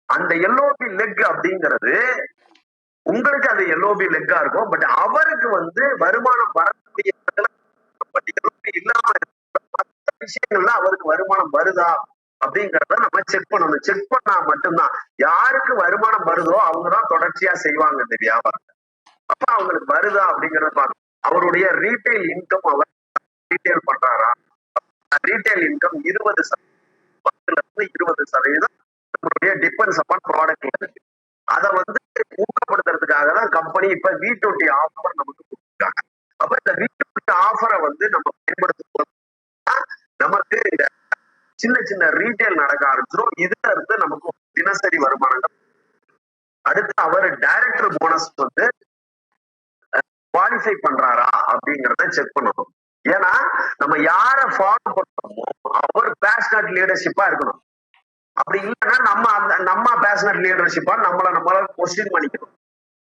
[SPEAKER 2] அந்த எல்ஓபி லெக் அப்படிங்கிறது உங்களுக்கு அது எல்ஓபி லெக்கா இருக்கும். பட் அவருக்கு வந்து வருமானம் வரக்கூடிய இல்லாம மற்ற விஷயங்கள்ல அவருக்கு வருமானம் வருதா அப்படிங்கறத நம்ம செக் பண்ணணும். செக் பண்ணா மட்டும்தான் யாருக்கு வருமானம் வருதோ அவங்கதான் தொடர்ச்சியா செய்வாங்க இந்த வியாபாரத்தை. அப்ப அவங்களுக்கு வருதா அப்படிங்கறத பார்க்கணும். அவருடைய ரீட்டைல் இன்கம் அவர் ரீட்டைல் பண்றாரா? ரீட்டைல் இன்கம் 20% நம்மளுடைய டிபெண்ட்ஸ் அப்பான் ப்ராடக்ட்ல இருக்கு. அதை வந்து ஊக்கப்படுத்துறதுக்காக தான் கம்பெனி இப்ப V20 ஆஃபர் நமக்கு கொடுத்துருக்காங்க. அப்ப இந்த V20 ஆஃபரை வந்து நம்ம பயன்படுத்தும் போது நமக்கு இந்த சின்ன சின்ன ரீட்டைல் நடக்க ஆரம்பிச்சிடும். இதுல இருந்து நமக்கு தினசரி வருமானங்கள். அடுத்து அவர் டைரக்டர் போனஸ் வந்து குவாலிஃபை பண்றாரா அப்படிங்கறத செக் பண்ணணும். ஏன்னா நம்ம யார ஃபாலோ பண்றோமோ அவர் பேஷனட் லீடர்ஷிப்பா இருக்கணும். அப்படி இல்லைன்னா நம்ம பேஷனட் லீடர்ஷிப்பா நம்மளால கொஸ்டின் பண்ணிக்கணும்.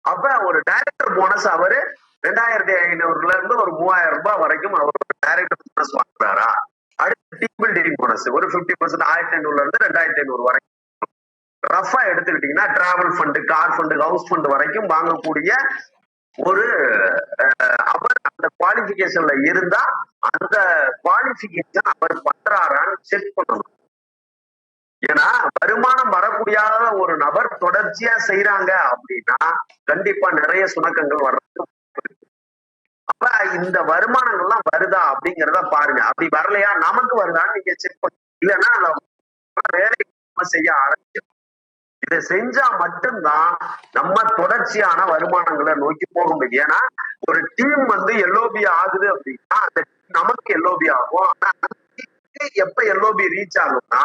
[SPEAKER 2] அப்ப ஒரு டைரக்டர் போனஸ் அவரு 2500 இருந்து ஒரு 3000 ரூபாய் வரைக்கும் அவர் டைரக்டர் போனஸ் வாங்குறாரா? அடுத்து டீம் பில்டிங் போனஸ் ஒரு 50% 1500 இருந்து 2500 வரைக்கும். ரஃபா எடுத்துக்கிட்டீங்கன்னா travel fund, car fund, house fund வரைக்கும் வாங்கக்கூடிய ஒரு அவர் அந்த குவாலிபிகேஷன்ல இருந்தா அந்த குவாலிபிகேஷன் அவர் பண்றாரான்னு செக் பண்ணணும். ஏன்னா வருமானம் வரக்கூடியாத ஒரு நபர் தொடர்ச்சியா செய்யறாங்க அப்படின்னா கண்டிப்பா நிறைய சுணக்கங்கள் வர்றது. அப்ப இந்த வருமானங்கள்லாம் வருதா அப்படிங்கிறத பாருங்க. அப்படி வரலையா நமக்கு வருதான்னு நீங்க செக் பண்ண. இல்லைன்னா வேலை செய்ய ஆரம்பிச்சு இதை செஞ்சா மட்டும்தான் நம்ம தொடர்ச்சியான வருமானங்களை நோக்கி போக முடியும். ஏன்னா ஒரு டீம் வந்து எல்ஓபி ஆகுது அப்படின்னா அந்த நமக்கு எல்ஓபி ஆகும். ஆனா எப்ப எல்ஓபி ரீச் ஆகும்னா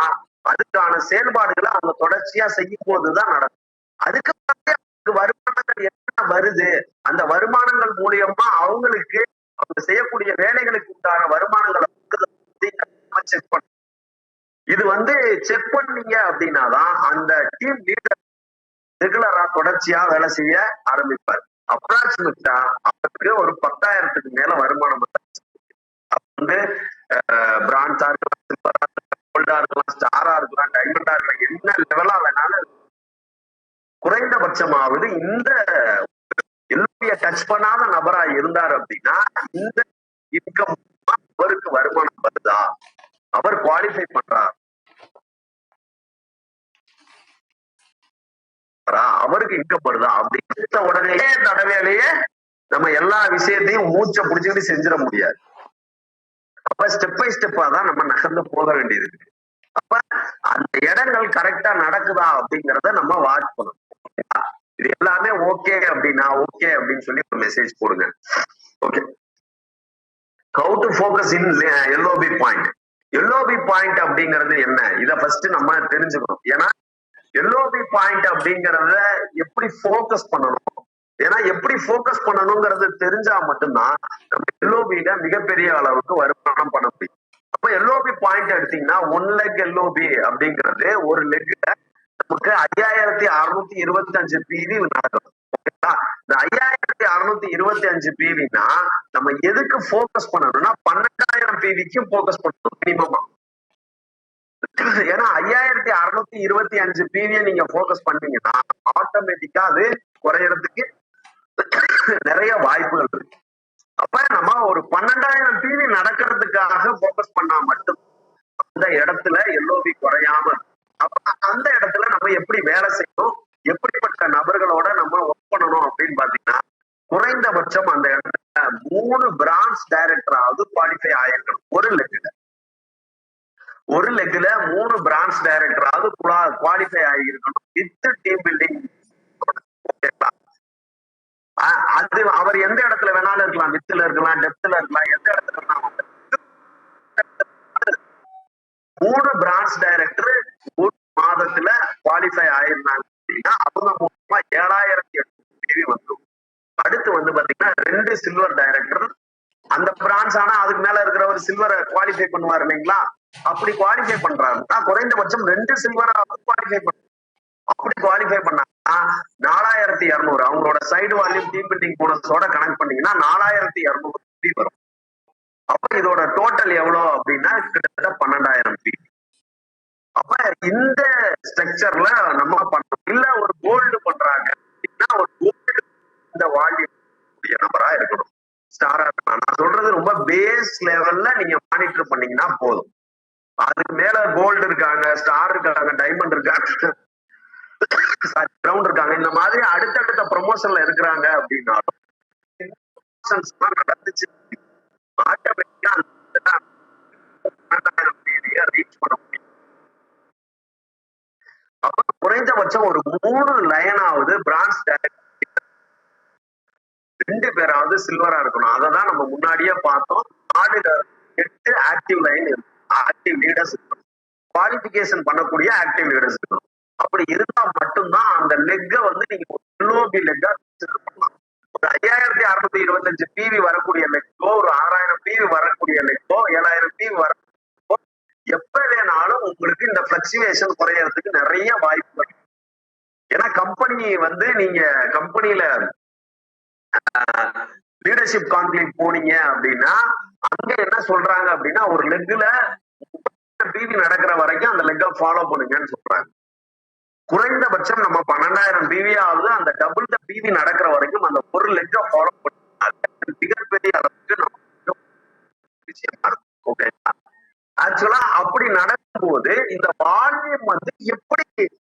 [SPEAKER 2] அதுக்கான செயல்பாடுகளை அவங்க தொடர்ச்சியா செய்யும் போதுதான் நடக்கும். அதுக்கு வருமானங்கள் என்ன வருது, அந்த வருமானங்கள் மூலியமா அவங்களுக்கு அவங்க செய்யக்கூடிய வேலைகளுக்கு உண்டான வருமானங்களை செக் பண்ண. இது வந்து செக் பண்ணீங்க அப்படின்னாதான் அந்த டீம் லீடர் ரெகுலரா தொடர்ச்சியா வேலை செய்ய ஆரம்பிப்பார். அப்ராக்சிமேட்டா அவருக்கு ஒரு 10,000க்கு மேல வருமானம் வந்து பிரான்ஸா இருக்கலாம், சில்வரா இருக்கலாம், கோல்டா இருக்கலாம், ஸ்டாரா இருக்கலாம், டைமண்டா இருக்கலாம், என்ன லெவலா வேணாலும் குறைந்தபட்சமாவது இந்த எல்பியை டச் பண்ணாத நபரா இருந்தார் அப்படின்னா இந்த இன்கம் அவருக்கு வருமானம் வருதா, அவர் குவாலிஃபை பண்றார், அவருக்கு இன்கம் வருதா அப்படிங்கிற உடனே தடவையிலேயே நம்ம எல்லா விஷயத்தையும் மூச்சை பிடிச்சிட்டு செஞ்சிட முடியாது. அப்ப ஸ்டெப் பை ஸ்டெப்பா தான் நம்ம நகர்ந்து போக வேண்டியது இருக்கு. அப்ப அந்த இடங்கள் கரெக்டா நடக்குதா அப்படிங்கறத நம்ம வாட்ச் பண்ணணும். இது எல்லாமே ஓகே அப்படின்னா ஓகே அப்படின்னு சொல்லி ஒரு மெசேஜ் போடுங்க. Okay, how to focus in LOP point. LOP point அப்படிங்கிறது என்ன, இதை ஃபர்ஸ்ட் நம்ம தெரிஞ்சுக்கணும். ஏன்னா எல்ஓபி பாயிண்ட் அப்படிங்கறத எப்படி ஃபோக்கஸ் பண்ணணும், ஏன்னா எப்படி ஃபோக்கஸ் பண்ணணுங்கிறது தெரிஞ்சா மட்டும்தான் நம்ம எல்ஓபியில மிகப்பெரிய அளவுக்கு வருமானம் பண்ண முடியும். அப்ப எல்ஓபி பாயிண்ட் எடுத்தீங்கன்னா 1 லெக் எல்ஓபி அப்படிங்கிறது ஒரு லெக்ல நமக்கு 5625 பிவி நடக்கும். இந்த 5625 பிவினா நம்ம எதுக்கு ஃபோக்கஸ் பண்ணணும்னா 12,000 பிவிக்கும் ஃபோக்கஸ் பண்ணணும் மினிமமா. ஏன்னா 5625 பிவியை நீங்க ஃபோக்கஸ் பண்ணீங்கன்னா ஆட்டோமேட்டிக்கா அது குறையறதுக்கு நிறைய வாய்ப்புகள் இருக்கு. அப்ப நம்ம ஒரு 12,000 பிவி நடக்கிறதுக்காக ஃபோக்கஸ் பண்ணா மட்டும் அந்த இடத்துல எல்ஓபி குறையாம, அப்ப அந்த இடத்துல நம்ம எப்படி வேலை செய்யணும், எப்படிப்பட்ட நபர்களோட நம்ம ஒர்க் பண்ணணும் அப்படின்னு பாத்தீங்கன்னா குறைந்தபட்சம் அந்த இடத்துல 3 பிரான்ச் டைரக்டராவது குவாலிஃபை ஆயிருக்கணும். ஒரு லெக்ல 3 பிரான்ச் டைரக்டராவது குவாலிஃபை ஆகியிருக்கணும் வித் டீம் பில்டிங். அது அவர் எந்த இடத்துல வேணாலும் இருக்கலாம், வித்துல இருக்கலாம், டெப்த்ல இருக்கலாம், எந்த இடத்துல வேணாலும். 3 பிரான்ச் டைரக்டர் ஒரு மாதத்துல குவாலிஃபை ஆயிருந்தாங்க அப்படின்னா அவங்க மூலமா 7,800 வந்துடும். அடுத்து வந்து பாத்தீங்கன்னா 2 சில்வர் டைரக்டர், அந்த பிரான்ச் ஆனா அதுக்கு மேல இருக்கிறவர் சில்வரை குவாலிஃபை பண்ணுவார் இல்லைங்களா? அப்படி குவாலிஃபை பண்றாருன்னா குறைந்தபட்சம் 2 சில்வரை குவாலிஃபை பண்ண, அப்படி குவாலிஃபை பண்ணாங்கன்னா 4,200 அவங்களோட சைடு வால்யூம் டீம் பில்டிங் போனஸோட கனெக்ட் பண்ணீங்கன்னா 4,200 வரும். அப்ப இதோட டோட்டல் எவ்வளவு அப்படின்னா கிட்டத்தட்ட 12,000 பி. அப்ப இந்த ஸ்ட்ரக்சர்ல நம்ம பண்ணோம். இல்ல ஒரு கோல்டு பண்றாங்க அப்படின்னா ஒரு கோல்டு இந்த வால்யூம் நம்பரா இருக்கணும். ஸ்டாரா இருக்கணும். நான் சொல்றது ரொம்ப பேஸ் லெவல்ல நீங்க மானிட்டர் பண்ணீங்கன்னா போதும். அதுக்கு மேல கோல்டு இருக்காங்க, ஸ்டார் இருக்காங்க, டைமண்ட் இருக்காங்க, கிரவுண்ட் இருக்காங்க, இந்த மாதிரி அடுத்தடுத்த ப்ரொமோஷன்ல இருக்கிறாங்க அப்படின்னாலும் நடந்துச்சு ஆட்டோமேட்டிக்கா ரீச் பண்ண முடியும். அப்ப குறைந்தபட்சம் ஒரு 3 லைனாவது பிரான்ச் டைரக்டர் 2 பேராவது சில்வரா இருக்கணும். அததான் நம்ம முன்னாடியே பார்த்தோம். 8 ஆக்டிவ் லைன் இருக்கு, ஆக்டிவ் லீடர்ஸ் இருக்கணும், குவாலிபிகேஷன் பண்ணக்கூடிய ஆக்டிவ் லீடர்ஸ் இருக்கணும். அப்படி இருந்தா மட்டும்தான் அந்த லெக்க வந்து நீங்க எல்ஓபி லெக்கா பண்ணலாம். ஒரு 5,625 பிவி வரக்கூடிய லெக்கோ, ஒரு 6,000 பிவி வரக்கூடிய லெக்கோ, 7,000 பிவி வர எப்ப வேணாலும் உங்களுக்கு இந்த பிளக்சுவேஷன் குறையறதுக்கு நிறைய வாய்ப்பு. ஏன்னா கம்பெனி வந்து நீங்க கம்பெனியில லீடர்ஷிப் கான்க்ளேவ் போனீங்க அப்படின்னா அங்க என்ன சொல்றாங்க அப்படின்னா ஒரு லெக்ல பிவி நடக்கிற வரைக்கும் அந்த லெக்க ஃபாலோ பண்ணுங்கன்னு சொல்றாங்க. குறைந்தபட்சம் நம்ம 12,000 பிவி ஆகுது, அந்த டபுள் த பிவி நடக்கிற வரைக்கும் அந்த ஒரு லெக்க ஃபாலோ பண்ணுங்க. மிகப்பெரிய அளவுக்கு நம்ம விஷயமா இருக்கும். ஓகேங்களா? ஆக்சுவலா அப்படி நடக்கும்போது இந்த வால்யூம் வந்து எப்படி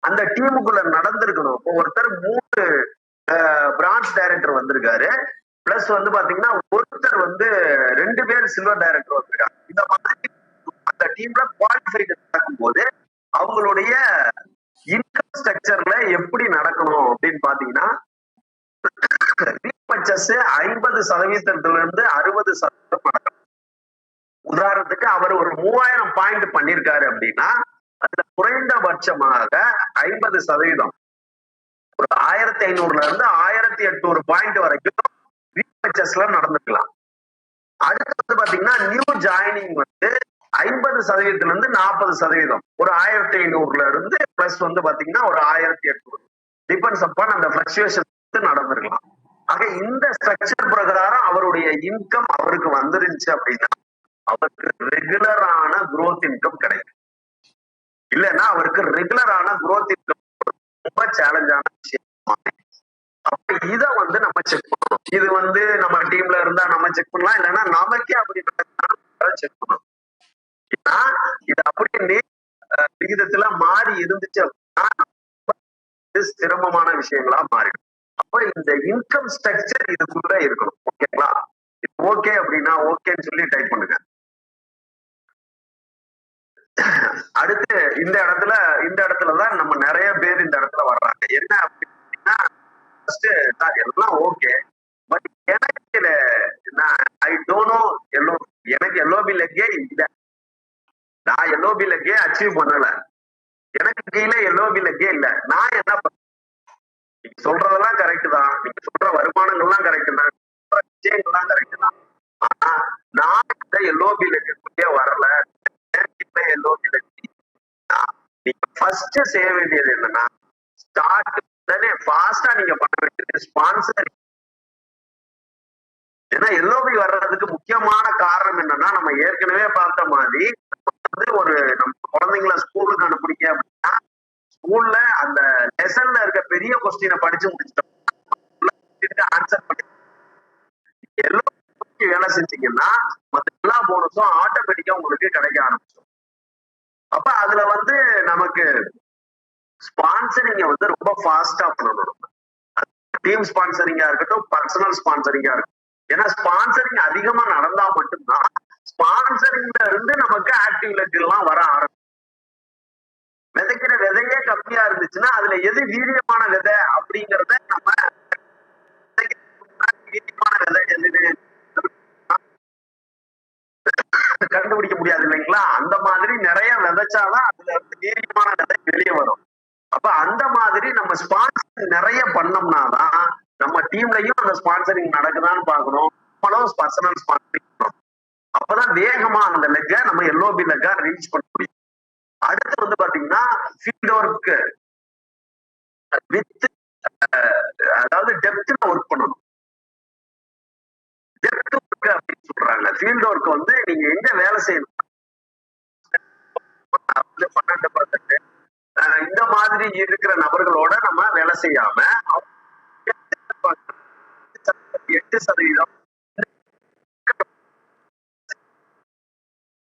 [SPEAKER 2] அந்த டீமுக்குள்ள நடந்திருக்கணும். இப்போ ஒருத்தர் 3 பிரான்ச் டைரக்டர் வந்திருக்காரு, பிளஸ் வந்து பாத்தீங்கன்னா ஒருத்தர் வந்து 2 பேர் சில்வர் டைரக்டர் வந்திருக்காங்க. இந்த மாதிரி அந்த டீம்ல குவாலிஃபைடு நடக்கும்போது அவங்களுடைய இன்கம் ஸ்ட்ரக்சர்ல எப்படி நடக்கணும் அப்படின்னு பாத்தீங்கன்னா ரீபர்ச்சேஸ் 50% இருந்து 60% நடக்கணும். உதாரணத்துக்கு அவர் ஒரு 3,000 பாயிண்ட் பண்ணிருக்காரு அப்படின்னா அதுல குறைந்தபட்சமாக 50% ஒரு 1,500 இருந்து 1,800 பாயிண்ட் வரைக்கும் ரீபர்ச்சேஸ்ல நடந்துக்கலாம். அடுத்து வந்து பாத்தீங்கன்னா நியூ ஜாயினிங் வந்து 50% இருந்து 40% ஒரு 1,500 இருந்து பிளஸ் வந்து பாத்தீங்கன்னா ஒரு 1,800 டிபெண்ட்ஸ் அப்பான் அந்த பிளக்சுவேஷன் நடந்திருக்கலாம். ஆக இந்த ஸ்ட்ரக்சர் பிரகாரம் அவருடைய இன்கம் அவருக்கு வந்துருந்துச்சு அப்படின்னா அவருக்கு ரெகுலரான குரோத் இன்கம் கிடைக்கும். இல்லைன்னா அவருக்கு ரெகுலரான குரோத் இன்கம் ரொம்ப சேலஞ்சான விஷயம். அப்ப இத வந்து நம்ம செக் பண்ணணும். இது வந்து நம்ம டீம்ல இருந்தா நம்ம செக் பண்ணலாம், இல்லைன்னா நமக்கே அப்படி செக் பண்ணணும். ஏன்னா இது அப்படியே விகிதத்துல மாறி இருந்துச்சு அப்படின்னா சிரமமான விஷயங்களா மாறிடும். அப்ப இந்த இன்கம் ஸ்ட்ரக்சர் இதுக்குள்ள இருக்கணும். ஓகேங்களா? ஓகே அப்படின்னா ஓகேன்னு சொல்லி டைப் பண்ணுங்க. அடுத்து இந்த இடத்துலதான் நம்ம நிறைய பேர் இந்த இடத்துல வர்றாங்க. என்ன அப்படின்னா எல்லாம் ஓகே, பட் எனக்கு ஐ டோன்ட் நோ எனக்கு எல்ஓபி லெக்கே இல்ல, நான் எல்ஓபி லெக்கே அச்சீவ் பண்ணல, எனக்கு கீழே எல்ஓபி லெக்கே இல்ல, நான் என்ன பண்ண? நீங்க சொல்றதெல்லாம் கரெக்ட் தான், நீங்க சொல்ற வருமானங்கள்லாம் கரெக்ட் தான், விஷயங்கள்லாம் கரெக்ட் தான். ஆனா நான் இந்த எல்ஓபி லெக்கே வரல. எல்ஓபி லெக் நீங்க ஃபர்ஸ்ட் செய்ய வேண்டியது என்னன்னா ஸ்டார்ட் ஃபாஸ்டா நீங்க பண்ண வேண்டியது ஸ்பான்சர். ஏன்னா எல்ஓபி வர்றதுக்கு முக்கியமான காரணம் என்னன்னா நம்ம ஏற்கனவே பார்த்த மாதிரி ஒரு நம்ம குழந்தைங்களை ஸ்கூலுக்கு அனுப்புறீங்க அப்படின்னா ஸ்கூல்ல அந்த லெசன்ல இருக்க பெரிய கொஸ்டினை படிச்சு முடிச்சிட்டோம், ஆன்சர் பண்ணி எல்ஓபி வேலை செஞ்சீங்கன்னா மற்ற எல்லா போனஸும் ஆட்டோமேட்டிக்கா உங்களுக்கு கிடைக்க ஆரம்பிச்சிடும். அப்ப அதுல வந்து நமக்கு ஸ்பான்சரிங்க வந்து ரொம்ப ஃபாஸ்டா பண்ணணும். டீம் ஸ்பான்சரிங்கா இருக்கட்டும், பர்சனல் ஸ்பான்சரிங்கா இருக்கட்டும். ஏன்னா ஸ்பான்சரிங் அதிகமா நடந்தா மட்டும்தான் ஸ்பான்சரிங்ல இருந்து நமக்கு ஆக்டிவ் லெக் எல்லாம் வர ஆரம்பிக்கும். விதைக்கிற விதையே கம்மியா இருந்துச்சுன்னா அதுல எது வீரியமான விதை அப்படிங்கறத நம்ம விதை எதுன்னு கண்டுபிடிக்க முடியாது இல்லைங்களா? அந்த மாதிரி நிறைய விதைச்சாதான் அதுல இருந்து வீரியமான விதை வெளியே வரும். அப்ப அந்த மாதிரி நம்ம ஸ்பான்சர் நிறைய பண்ணோம்னாதான் நம்ம டீம்லயும் அந்த ஸ்பான்சரிங் நடக்குதான்னு பார்க்கணும். நம்மளும் பர்சனல் ஸ்பான்சரிங் பண்ணணும். அப்பதான் வேகமா அந்த லெக்க நம்ம எல்ஓபி லெக்க ரீச் பண்ண முடியும். அடுத்து வந்து பாத்தீங்கன்னா ஃபீல்ட் ஒர்க் வித் அதாவது டெப்த்ல ஒர்க் பண்ணணும். டெப்த் ஒர்க் அப்படின்னு சொல்றாங்க. ஃபீல்ட் ஒர்க் வந்து நீங்க எங்க வேலை செய்யணும் 12% இந்த மாதிரி இருக்கிற நபர்களோட நம்ம வேலை செய்யாம 8%.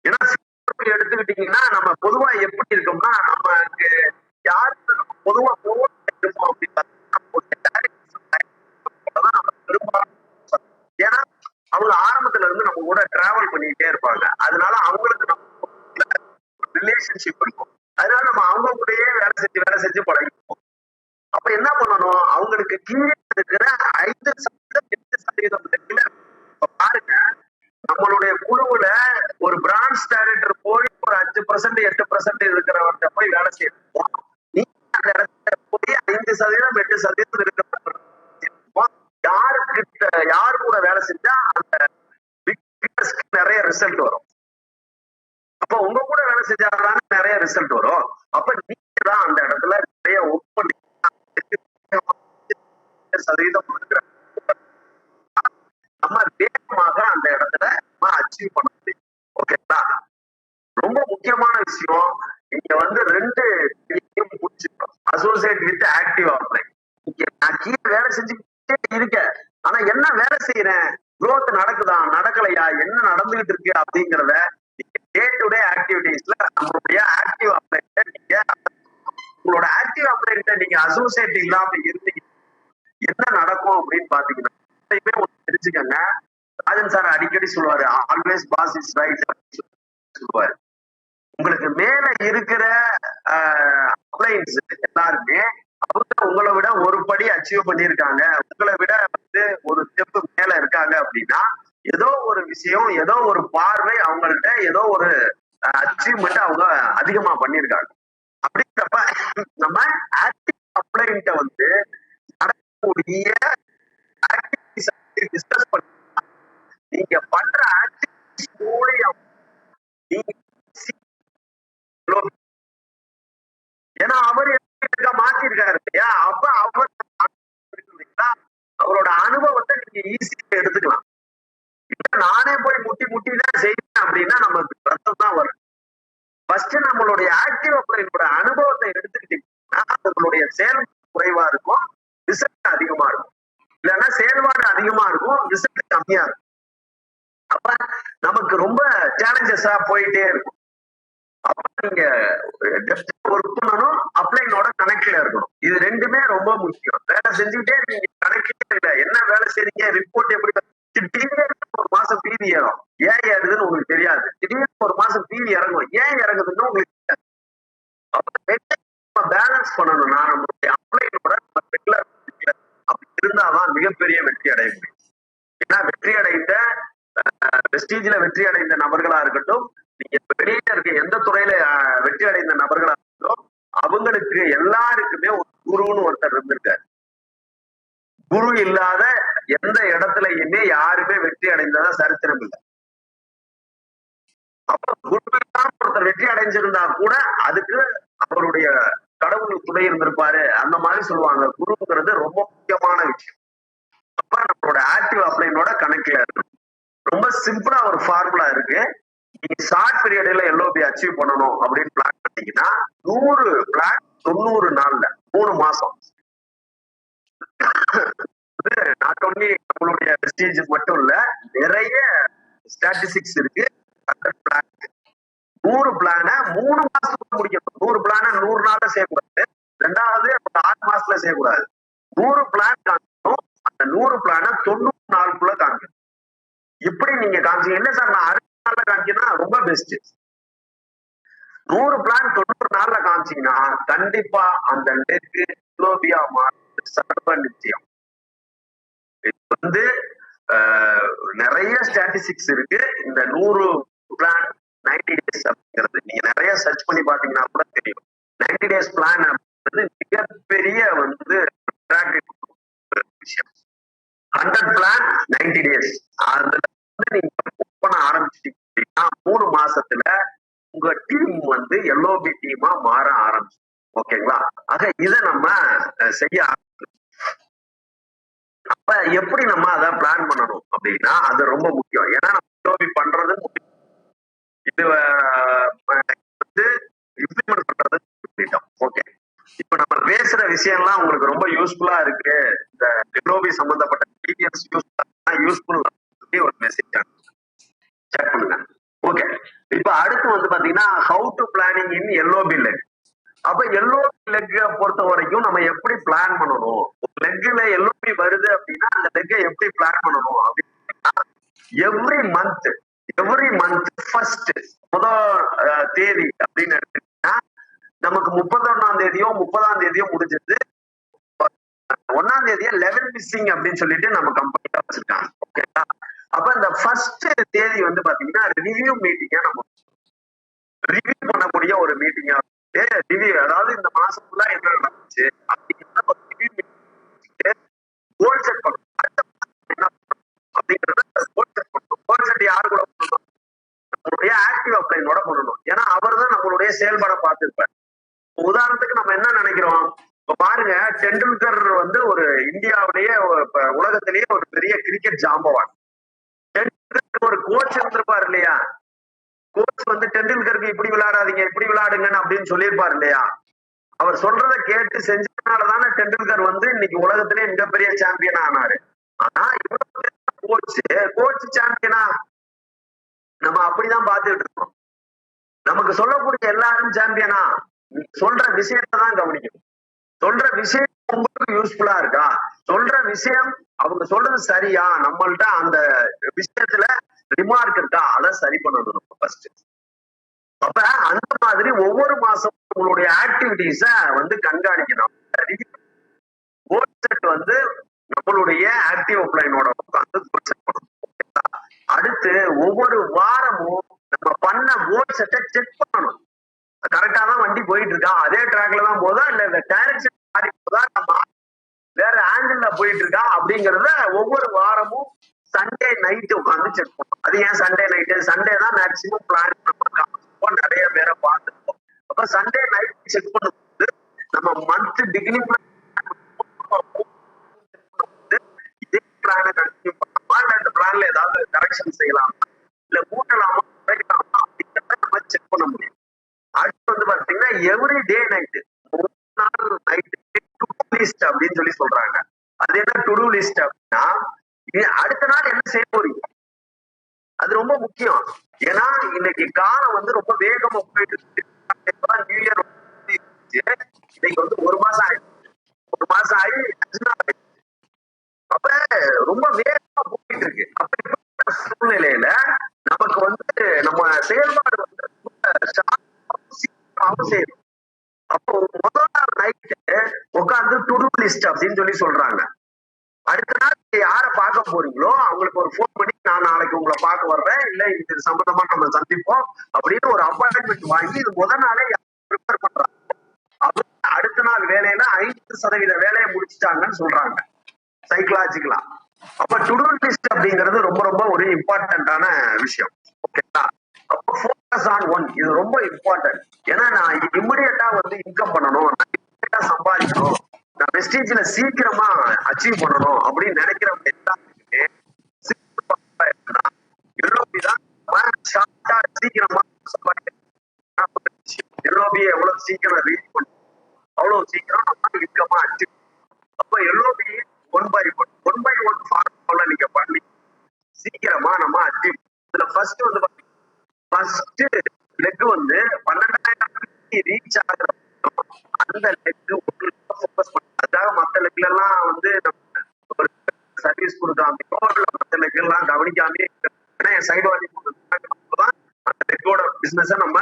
[SPEAKER 2] ஏன்னா எடுத்துக்கிட்டீங்கன்னா நம்ம பொதுவா எப்படி இருக்கோம்னா நமக்கு யாருக்கு நம்ம பொதுவா இருப்போம் அப்படின்னு பெரும்பாலும் ஏன்னா அவங்க ஆரம்பத்துல இருந்து நம்ம கூட டிராவல் பண்ணிக்கிட்டே இருப்பாங்க. அதனால அவங்களுக்கு நம்ம ரிலேஷன்ஷிப் இருக்கும். அதனால நம்ம அவங்க கூடயே வேலை செஞ்சு பழகிப்போம். அப்ப என்ன பண்ணணும், அவங்களுக்கு கீழே இருக்கிற 5% 8% பாருங்க, நம்மளுடைய குழுவுல ஒரு பிரான்ச் டைரக்டர் போய் ஒரு 5% 8% இருக்கிறவர்கிட்ட போய் வேலை செய்யணும். நீங்க அந்த இடத்துல போய் 5% 8% இருக்கிற யாரு கூட வேலை செஞ்சா அந்த நிறைய ரிசல்ட் வரும். அப்ப உங்க கூட வேலை செஞ்சாதான் நிறைய ரிசல்ட் வரும். அப்ப நீங்க தான் அந்த இடத்துல நிறைய ஒர்க் பண்ணி சதவீதம் நம்ம வேகமாக அந்த இடத்துல நம்ம அச்சீவ் பண்ண முடியும். ஓகேங்களா? ரொம்ப முக்கியமான விஷயம் இங்க வந்து 2 முடிச்சிருக்கோம். Associate with active upline. நான் கீழே வேலை செஞ்சுக்கிட்டே இருக்கேன். ஆனா என்ன வேலை செய்யறேன், growth நடக்குதா நடக்கலையா, என்ன நடந்துகிட்டு இருக்கு அப்படிங்கிறத டே டு டே ஆக்டிவிட்டீஸ்ல நம்மளுடைய ஆக்டிவ் அப்ளைன்ட்ட நீங்க உங்களோட ஆக்டிவ் அப்ளைன்ட்ட நீங்க அசோசியேட் இல்லாம இருந்தீங்க என்ன நடக்கும் அப்படின்னு பாத்தீங்கன்னா தெரிஞ்சுக்கங்க. ராஜன் சார் அடிக்கடி சொல்லுவாரு, ஆல்வேஸ் பாஸ் இஸ் ரைட் சொல்லுவாரு. உங்களுக்கு மேல இருக்கிற அப்ளைன்ஸ் எல்லாருமே அவங்க உங்களை விட ஒரு படி அச்சீவ் பண்ணியிருக்காங்க, உங்களை விட வந்து ஒரு ஸ்டெப் மேல இருக்காங்க அப்படின்னா ஏதோ ஒரு விஷயம், ஏதோ ஒரு பார்வை அவங்கள்ட்ட ஏதோ ஒரு அச்சீவ்மெண்ட் அவங்க அதிகமா பண்ணியிருக்காங்க. அப்படிங்கிறப்ப நம்ம ஆக்டிவ் அப்ளைன்ட்ட வந்து நடக்கக்கூடிய ஆக்டிவிட்டிஸ் டிஸ்கஸ் பண்ணி நீங்க பண்ற ஆக்டிவிட்டிஸ் மூலியம் ஏன்னா அவர் மாத்திருக்காரு இல்லையா? அப்ப அவர் அவரோட அனுபவத்தை நீங்க ஈஸியா எடுத்துக்கலாம். இல்ல நானே போய் முட்டி தான் செய்யணும் அப்படின்னா நமக்கு ரத்தம் தான் வரும். ஃபர்ஸ்ட் நம்மளுடைய ஆக்டிவ் அப்ளைனோட அனுபவத்தை எடுத்துக்கிட்டீங்கன்னா உங்களுடைய செயல்பாடு குறைவா இருக்கும், ரிசல்ட் அதிகமா இருக்கும். இல்லைன்னா செயல்பாடு அதிகமா இருக்கும், ரிசல்ட் கம்மியா இருக்கும். அப்ப நமக்கு ரொம்ப சேலஞ்சஸா போயிட்டே இருக்கும். அப்ப நீங்க ஒர்க் பண்ணணும், அப்ளைனோட கனெக்ட்ல இருக்கணும். இது ரெண்டுமே ரொம்ப முக்கியம். வேலை செஞ்சுக்கிட்டே நீங்க கனெக்ட்ல இல்ல, என்ன வேலை செய்றீங்க, ரிப்போர்ட் எப்படி திடீர்னு ஒரு மாசம் பீதி ஏறும். ஏன் ஏறுதுன்னு உங்களுக்கு தெரியாது. திடீர்னு ஒரு மாசம் பீதி இறங்கும். ஏன் இறங்குதுன்னு உங்களுக்கு தெரியாது. அப்ப பேலன்ஸ் பண்ணணும்னா நம்மளுடைய அப்ளைனோட அப்படி இருந்தாதான் மிகப்பெரிய வெற்றி அடைய முடியும். ஏன்னா வெற்றி அடைந்த வெஸ்டீஜ்ல வெற்றி அடைந்த நபர்களா இருக்கட்டும், நீங்க வெளியில இருக்க எந்த துறையில வெற்றி அடைந்த நபர்களா இருக்கட்டும், அவங்களுக்கு எல்லாருக்குமே ஒரு குருன்னு ஒருத்தர் இருந்திருக்காரு. குரு இல்லாத எந்த இடத்துலயுமே யாருமே வெற்றி அடைந்ததா சரித்திரம் இல்லை. அப்ப குரு இல்லாம ஒருத்தர் வெற்றி அடைஞ்சிருந்தா கூட அதுக்கு அவருடைய கடவுள் துணை இருந்திருப்பாரு. அந்த மாதிரி சொல்லுவாங்க. குருங்கிறது ரொம்ப முக்கியமான விஷயம். அப்ப நம்மளோட ஆக்டிவ் அப்ளைனோட கணக்குல இருக்கு. ரொம்ப சிம்பிளா ஒரு ஃபார்முலா இருக்கு. நீங்க ஷார்ட் பீரியட்ல எல்ஓபி அச்சீவ் பண்ணணும் அப்படின்னு பிளான் பண்ணீங்கன்னா 100 பிளான் 90 நாள்ல 3 மாசம். நாட் ஒன்லி நம்மளுடைய வெஸ்டீஜ் மட்டும் இல்ல, நிறைய ஸ்டாட்டிஸ்டிக்ஸ் இருக்கு. 100 பிளான 3 மாசத்துக்கு முடிக்கணும். 100 பிளான 100 நாள்ல செய்யக்கூடாது. 2வது 6 மாசத்துல செய்யக்கூடாது. 100 பிளான் காமிக்கணும். அந்த 100 பிளான 90 நாளுக்குள்ள காமிக்கணும். இப்படி நீங்க காமிச்சீங்க. இல்ல சார் நான் 60 நாள்ல காமிக்கணும், ரொம்ப பெஸ்ட். 100 பிளான் 90 நாள்ல காமிச்சீங்கன்னா கண்டிப்பா அந்த நெக்கு எல்ஓபியா மாறுறது சர்வ நிச்சயம். இது வந்து நிறைய ஸ்டாட்டிஸ்டிக்ஸ் இருக்கு. இந்த 100 பிளான் 90 டேஸ் அப்படிங்கிறது நீங்க நிறைய சர்ச் பண்ணி பாத்தீங்கன்னா கூட தெரியும். 90 டேஸ் பிளான் அப்படிங்கிறது மிகப்பெரிய வந்து விஷயம். 100 பிளான் 90 டேஸ் அதுல வந்து நீங்க பண்ண ஆரம்பிச்சிட்டீங்கன்னா 3 மாசத்துல உங்க டீம் வந்து எல்ஓபி டீமா மாற ஆரம்பிச்சு. ஓகேங்களா? ஆக இதை நம்ம செய்ய அப்ப எப்படி நம்ம அதை பிளான் பண்ணணும் அப்படின்னா அது ரொம்ப முக்கியம். ஏன்னா நம்ம எல்ஓபி பண்றது இது வந்து இம்ப்ளிமெண்ட் பண்றது சொல்லிட்டோம். ஓகே, இப்ப நம்ம பேசுற விஷயம்லாம் உங்களுக்கு ரொம்ப யூஸ்ஃபுல்லா இருக்கு, இந்த எல்ஓபி சம்பந்தப்பட்ட டீடைல்ஸ் யூஸ்ஃபுல் ஒரு மெசேஜ் செக் பண்ணுங்க. ஓகே, இப்ப அடுத்து வந்து பாத்தீங்கன்னா how to planning in LOP leg. அப்ப எல்ஓபி லெக்க பொறுத்த வரைக்கும் நம்ம எப்படி பிளான் பண்ணணும், லெக்ல எல்ஓபி வருது அப்படின்னா அந்த லெக்கை எப்படி பிளான் பண்ணணும் அப்படின்னா எவ்ரி மந்த் ஃபர்ஸ்ட் முதல் தேதி அப்படின்னு எடுத்துக்கிட்டீங்கன்னா நமக்கு 31ஆம் தேதியோ 30ஆம் தேதியோ முடிஞ்சது, 1ஆம் தேதியா லெவல் மிஸ்ஸிங் அப்படின்னு சொல்லிட்டு நம்ம கம்பெனில வச்சிருக்காங்க. ஓகேங்களா? அப்ப இந்த ஃபர்ஸ்ட் தேதி வந்து பாத்தீங்கன்னா ரிவ்யூ மீட்டிங்கா நம்ம ரிவ்யூ பண்ணக்கூடிய ஒரு மீட்டிங்கா ரிவ்யூ, அதாவது இந்த மாசம் ஃபுல்லா என்ன நடந்துச்சு அப்படிங்கிற ஒரு ரிவ்யூ மீட்டிங் கோல் செட் பண்ணணும். அப்படிங்கறத கோல் செட் பண்ணணும். கோல் செட் யாரு கூட பண்ணணும்? நம்மளுடைய ஆக்டிவ் அப்ளைனோட பண்ணணும். ஏன்னா அவர் தான் நம்மளுடைய செயல்பாட பார்த்திருப்பார். உதாரணத்துக்கு நம்ம என்ன நினைக்கிறோம், இப்ப பாருங்க டெண்டுல்கர் வந்து ஒரு இந்தியாவுடைய உலகத்திலேயே ஒரு பெரிய கிரிக்கெட் ஜாம்பவான். டெண்டுல்கருக்கு ஒரு கோச் இருந்திருப்பார் இல்லையா? கோச் வந்து டெண்டுல்கருக்கு இப்படி விளையாடாதீங்க இப்படி விளையாடுங்கன்னு அப்படின்னு சொல்லியிருப்பார் இல்லையா? அவர் சொல்றதை கேட்டு செஞ்சதுனாலதானே டெண்டுல்கர் வந்து இன்னைக்கு உலகத்திலே மிகப்பெரிய சாம்பியன் ஆனாரு. ஆனா இவ்வளவு கோச் சாம்பியனா நம்ம அப்படிதான் பார்த்துட்டு இருக்கோம். நமக்கு சொல்லக்கூடிய எல்லாரும் சாம்பியனா? சொல்ற விஷயத்தான் கவனிக்கணும். சொல்ற விஷயம் உங்களுக்கு யூஸ்ஃபுல்லா இருக்கா, சொல்ற விஷயம் அவங்க சொல்றது சரியா, நம்மள்ட்ட அந்த விஷயத்துல ரிமார்க் இருக்கா, அதை சரி பண்ணணும் ஃபர்ஸ்ட். அப்ப அந்த மாதிரி ஒவ்வொரு மாசம் உங்களுடைய ஆக்டிவிட்டிஸ வந்து கண்காணிக்கணும். வந்து நம்மளுடைய ஆக்டிவ் அப்ளைனோட உட்காந்து அடுத்து ஒவ்வொரு வாரமும் நம்ம பண்ண கோல் செட்டை செக் பண்ணணும். கரெக்டா தான் வண்டி போயிட்டு இருக்கா, அதே ட்ராக்ல தான் போதா இல்ல இந்த டைரக்ஷன் மாறி போதா, நம்ம வேற ஆங்கிள் போயிட்டு இருக்கா அப்படிங்கறத ஒவ்வொரு வாரமும் சண்டே நைட்டு உட்காந்து செக் பண்ணும். அது ஏன் சண்டே நைட்டு? சண்டே தான் மேக்சிமம் பிளான் நம்ம நிறைய பேரை பார்த்துருக்கோம். அப்ப சண்டே நைட் செக் பண்ணும்போது நம்ம மந்த் பிகினிங் இதே பிளான கண்டினியூ பண்ணலாமா, இல்ல இந்த பிளான்ல ஏதாவது கரெக்ஷன் செய்யலாமா, இல்ல கூட்டலாமா குறைக்கலாமா அப்படிங்கிறத நம்ம செக் பண்ண முடியும். அடுத்து வந்து பாத்தீங்கன்னா எவ்ரி டே நைட்டு, ஒரு நாள் நைட்டு டு டூ லிஸ்ட் அப்படின்னு சொல்லி சொல்றாங்க. அது என்ன டு டூ லிஸ்ட் அப்படின்னா அடுத்த நாள் என்ன செய்ய போறீங்க, அது ரொம்ப முக்கியம். ஏன்னா இன்னைக்கு காலம் வந்து ரொம்ப வேகமா போயிட்டு இருக்கு. நியூ இயர் இன்னைக்கு வந்து ஒரு மாசம் ஆகி 5 நாள் ஆயிடுச்சு. அப்ப ரொம்ப வேகமா போயிட்டு இருக்கு. அப்ப சூழ்நிலையில நமக்கு வந்து நம்ம செயல்பாடு வந்து செய்யணும். அப்போ முதல் நாள் நைட்டு உட்காந்து டு டூ லிஸ்ட் அப்படின்னு சொல்லி சொல்றாங்க. அடுத்த நாள் யாரை பார்க்க போறீங்களோ அவங்களுக்கு ஒரு போன் பண்ணி நான் நாளைக்கு உங்களை பார்க்க வர்றேன், இல்ல இது சம்பந்தமா நம்ம சந்திப்போம் அப்படின்னு ஒரு அப்பாயின்மெண்ட் வாங்கி இது முதல் நாளே ப்ரிப்பேர் பண்றாங்க. அடுத்த நாள் வேலையில 50% வேலையை முடிச்சுட்டாங்கன்னு சொல்றாங்க சைக்கலாஜிக்கலா. அப்ப டு டூ லிஸ்ட் அப்படிங்கிறது ரொம்ப ரொம்ப ஒரு இம்பார்ட்டன்டான விஷயம். ஓகேங்களா? அப்ப ஃபோக்கஸ் ஆன் ஒன், இது ரொம்ப இம்பார்ட்டன்ட். ஏன்னா நான் இமிடியட்டா வந்து இன்கம் பண்ணணும், நான் சம்பாதிக்கணும், நான் வெஸ்டேஜ்ல சீக்கிரமா அச்சீவ் பண்ணணும் அப்படின்னு நினைக்கிறவங்க எல்லாத்துக்குமே சீக்கிரமா எல்ஓபி எவ்வளவு சீக்கிரம் ரீச் பண்ணும் அவ்வளவு சீக்கிரம் நம்ம இன்கமா அச்சீவ். அப்ப எல்ஓபி 1/1 ஃபார்முலா நீங்க பண்ணி சீக்கிரமா நம்ம அச்சீவ். இதுல ஃபர்ஸ்ட் வந்து ஃபர்ஸ்ட் லெக் வந்து 12,000 ரீச் ஆகுற அந்த லெக் ஃபோக்கஸ் பண்ண. அதுக்காக மத்த லெக்ல எல்லாம் வந்து ஒரு சர்வீஸ் கொடுக்காமோ இல்ல மத்த லெக் எல்லாம் கவனிக்காமே என் சைடு வாங்கி கொடுத்தா அந்த லெக்கோட பிசினஸ நம்ம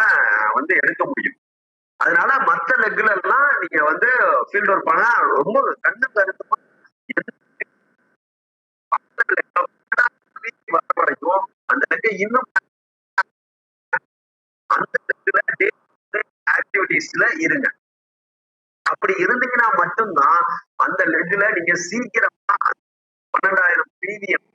[SPEAKER 2] வந்து எடுக்க முடியும். அதனால மத்த லெக்ல எல்லாம் நீங்க வந்து ஃபீல்ட் ஒர்க் பண்ணா ரொம்ப கண்ணு கருத்துமா வர வரைக்கும் அந்த லெக் இன்னும் அந்த ஆக்டிவிட்டிஸ்ல இருங்க. அப்படி இருந்தீங்கன்னா மட்டும்தான் அந்த லெக்ல நீங்க சீக்கிரமா 12,000 பிவிஎம்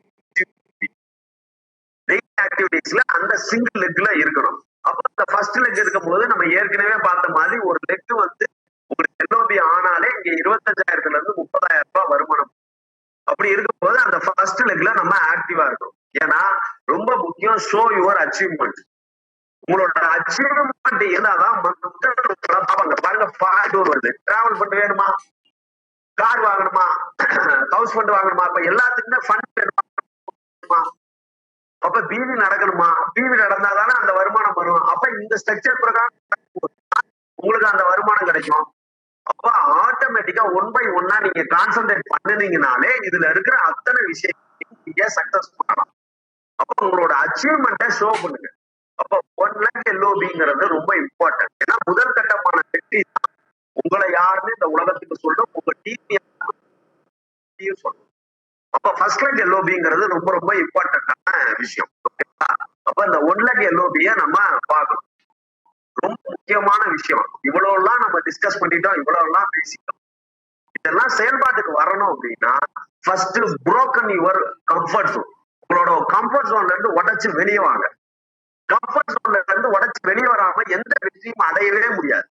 [SPEAKER 2] ஆக்டிவிட்டிஸ்ல அந்த சிங்கிள் லெக்ல இருக்கணும். அப்ப அந்த ஃபர்ஸ்ட் லெக் இருக்கும் போது நம்ம ஏற்கனவே பார்த்த மாதிரி ஒரு லெக் வந்து உங்களுக்கு எல்ஓபி ஆனாலே இங்க 25,000 இருந்து 30,000 ரூபாய் வருமானம். அப்படி இருக்கும்போது அந்த ஃபர்ஸ்ட் லெக்ல நம்ம ஆக்டிவா இருக்கணும். ஏன்னா ரொம்ப முக்கியம் ஷோ யுவர் அச்சீவ்மெண்ட். உங்களோட அச்சீவ்மெண்ட் இருந்தாதான் பாருங்க பாருங்க ஃபாரின் டூர் வருது, டிராவல் பண்ண வேணுமா, கார் வாங்கணுமா, ஹவுஸ் ஃபண்ட் வாங்கணுமா, அப்ப எல்லாத்துக்குமே ஃபண்ட் வேணுமா, அப்ப பிவி நடக்கணுமா, பிவி நடந்தாதானே அந்த வருமானம் வரும். அப்ப இந்த ஸ்ட்ரக்சர் பிரகாரம் உங்களுக்கு அந்த வருமானம் கிடைக்கும். அப்ப ஆட்டோமேட்டிக்கா 1 by 1 நீங்க கான்சென்ட்ரேட் பண்ணுனீங்கனாலே இதுல இருக்கிற அத்தனை விஷயம் நீங்க சக்சஸ் பண்ணலாம். அப்ப உங்களோட அச்சீவ்மெண்ட்டை ஷோ பண்ணுங்க. அப்ப 1 lakh LOBங்கிறது ரொம்ப இம்பார்ட்டன்ட். ஏன்னா முதல் கட்டமான வெற்றி உங்களை யாருன்னு இந்த உலகத்துக்கு சொல்லும், உங்க டீம் சொல்லும். அப்ப ஃபர்ஸ்ட் லைக் LOBங்கிறது ரொம்ப ரொம்ப இம்பார்ட்டன்டான விஷயம். அப்ப இந்த 1 lakh LOBயை நம்ம பார்க்கணும். ரொம்ப முக்கியமான விஷயம். இவ்வளவு எல்லாம் நம்ம டிஸ்கஸ் பண்ணிட்டோம், இவ்வளவு எல்லாம் பேசிட்டோம். இதெல்லாம் செயல்பாட்டுக்கு வரணும் அப்படின்னா first broken your comfort zone. உங்களோட கம்ஃபர்ட் ஜோன்ல இருந்து உடைச்சு வெளியே வாங்க. கம்ஃபர்ட் ஜோன்ல இருந்து உடைச்சு வெளியே வராம எந்த வெற்றியும் அடையவே முடியாது.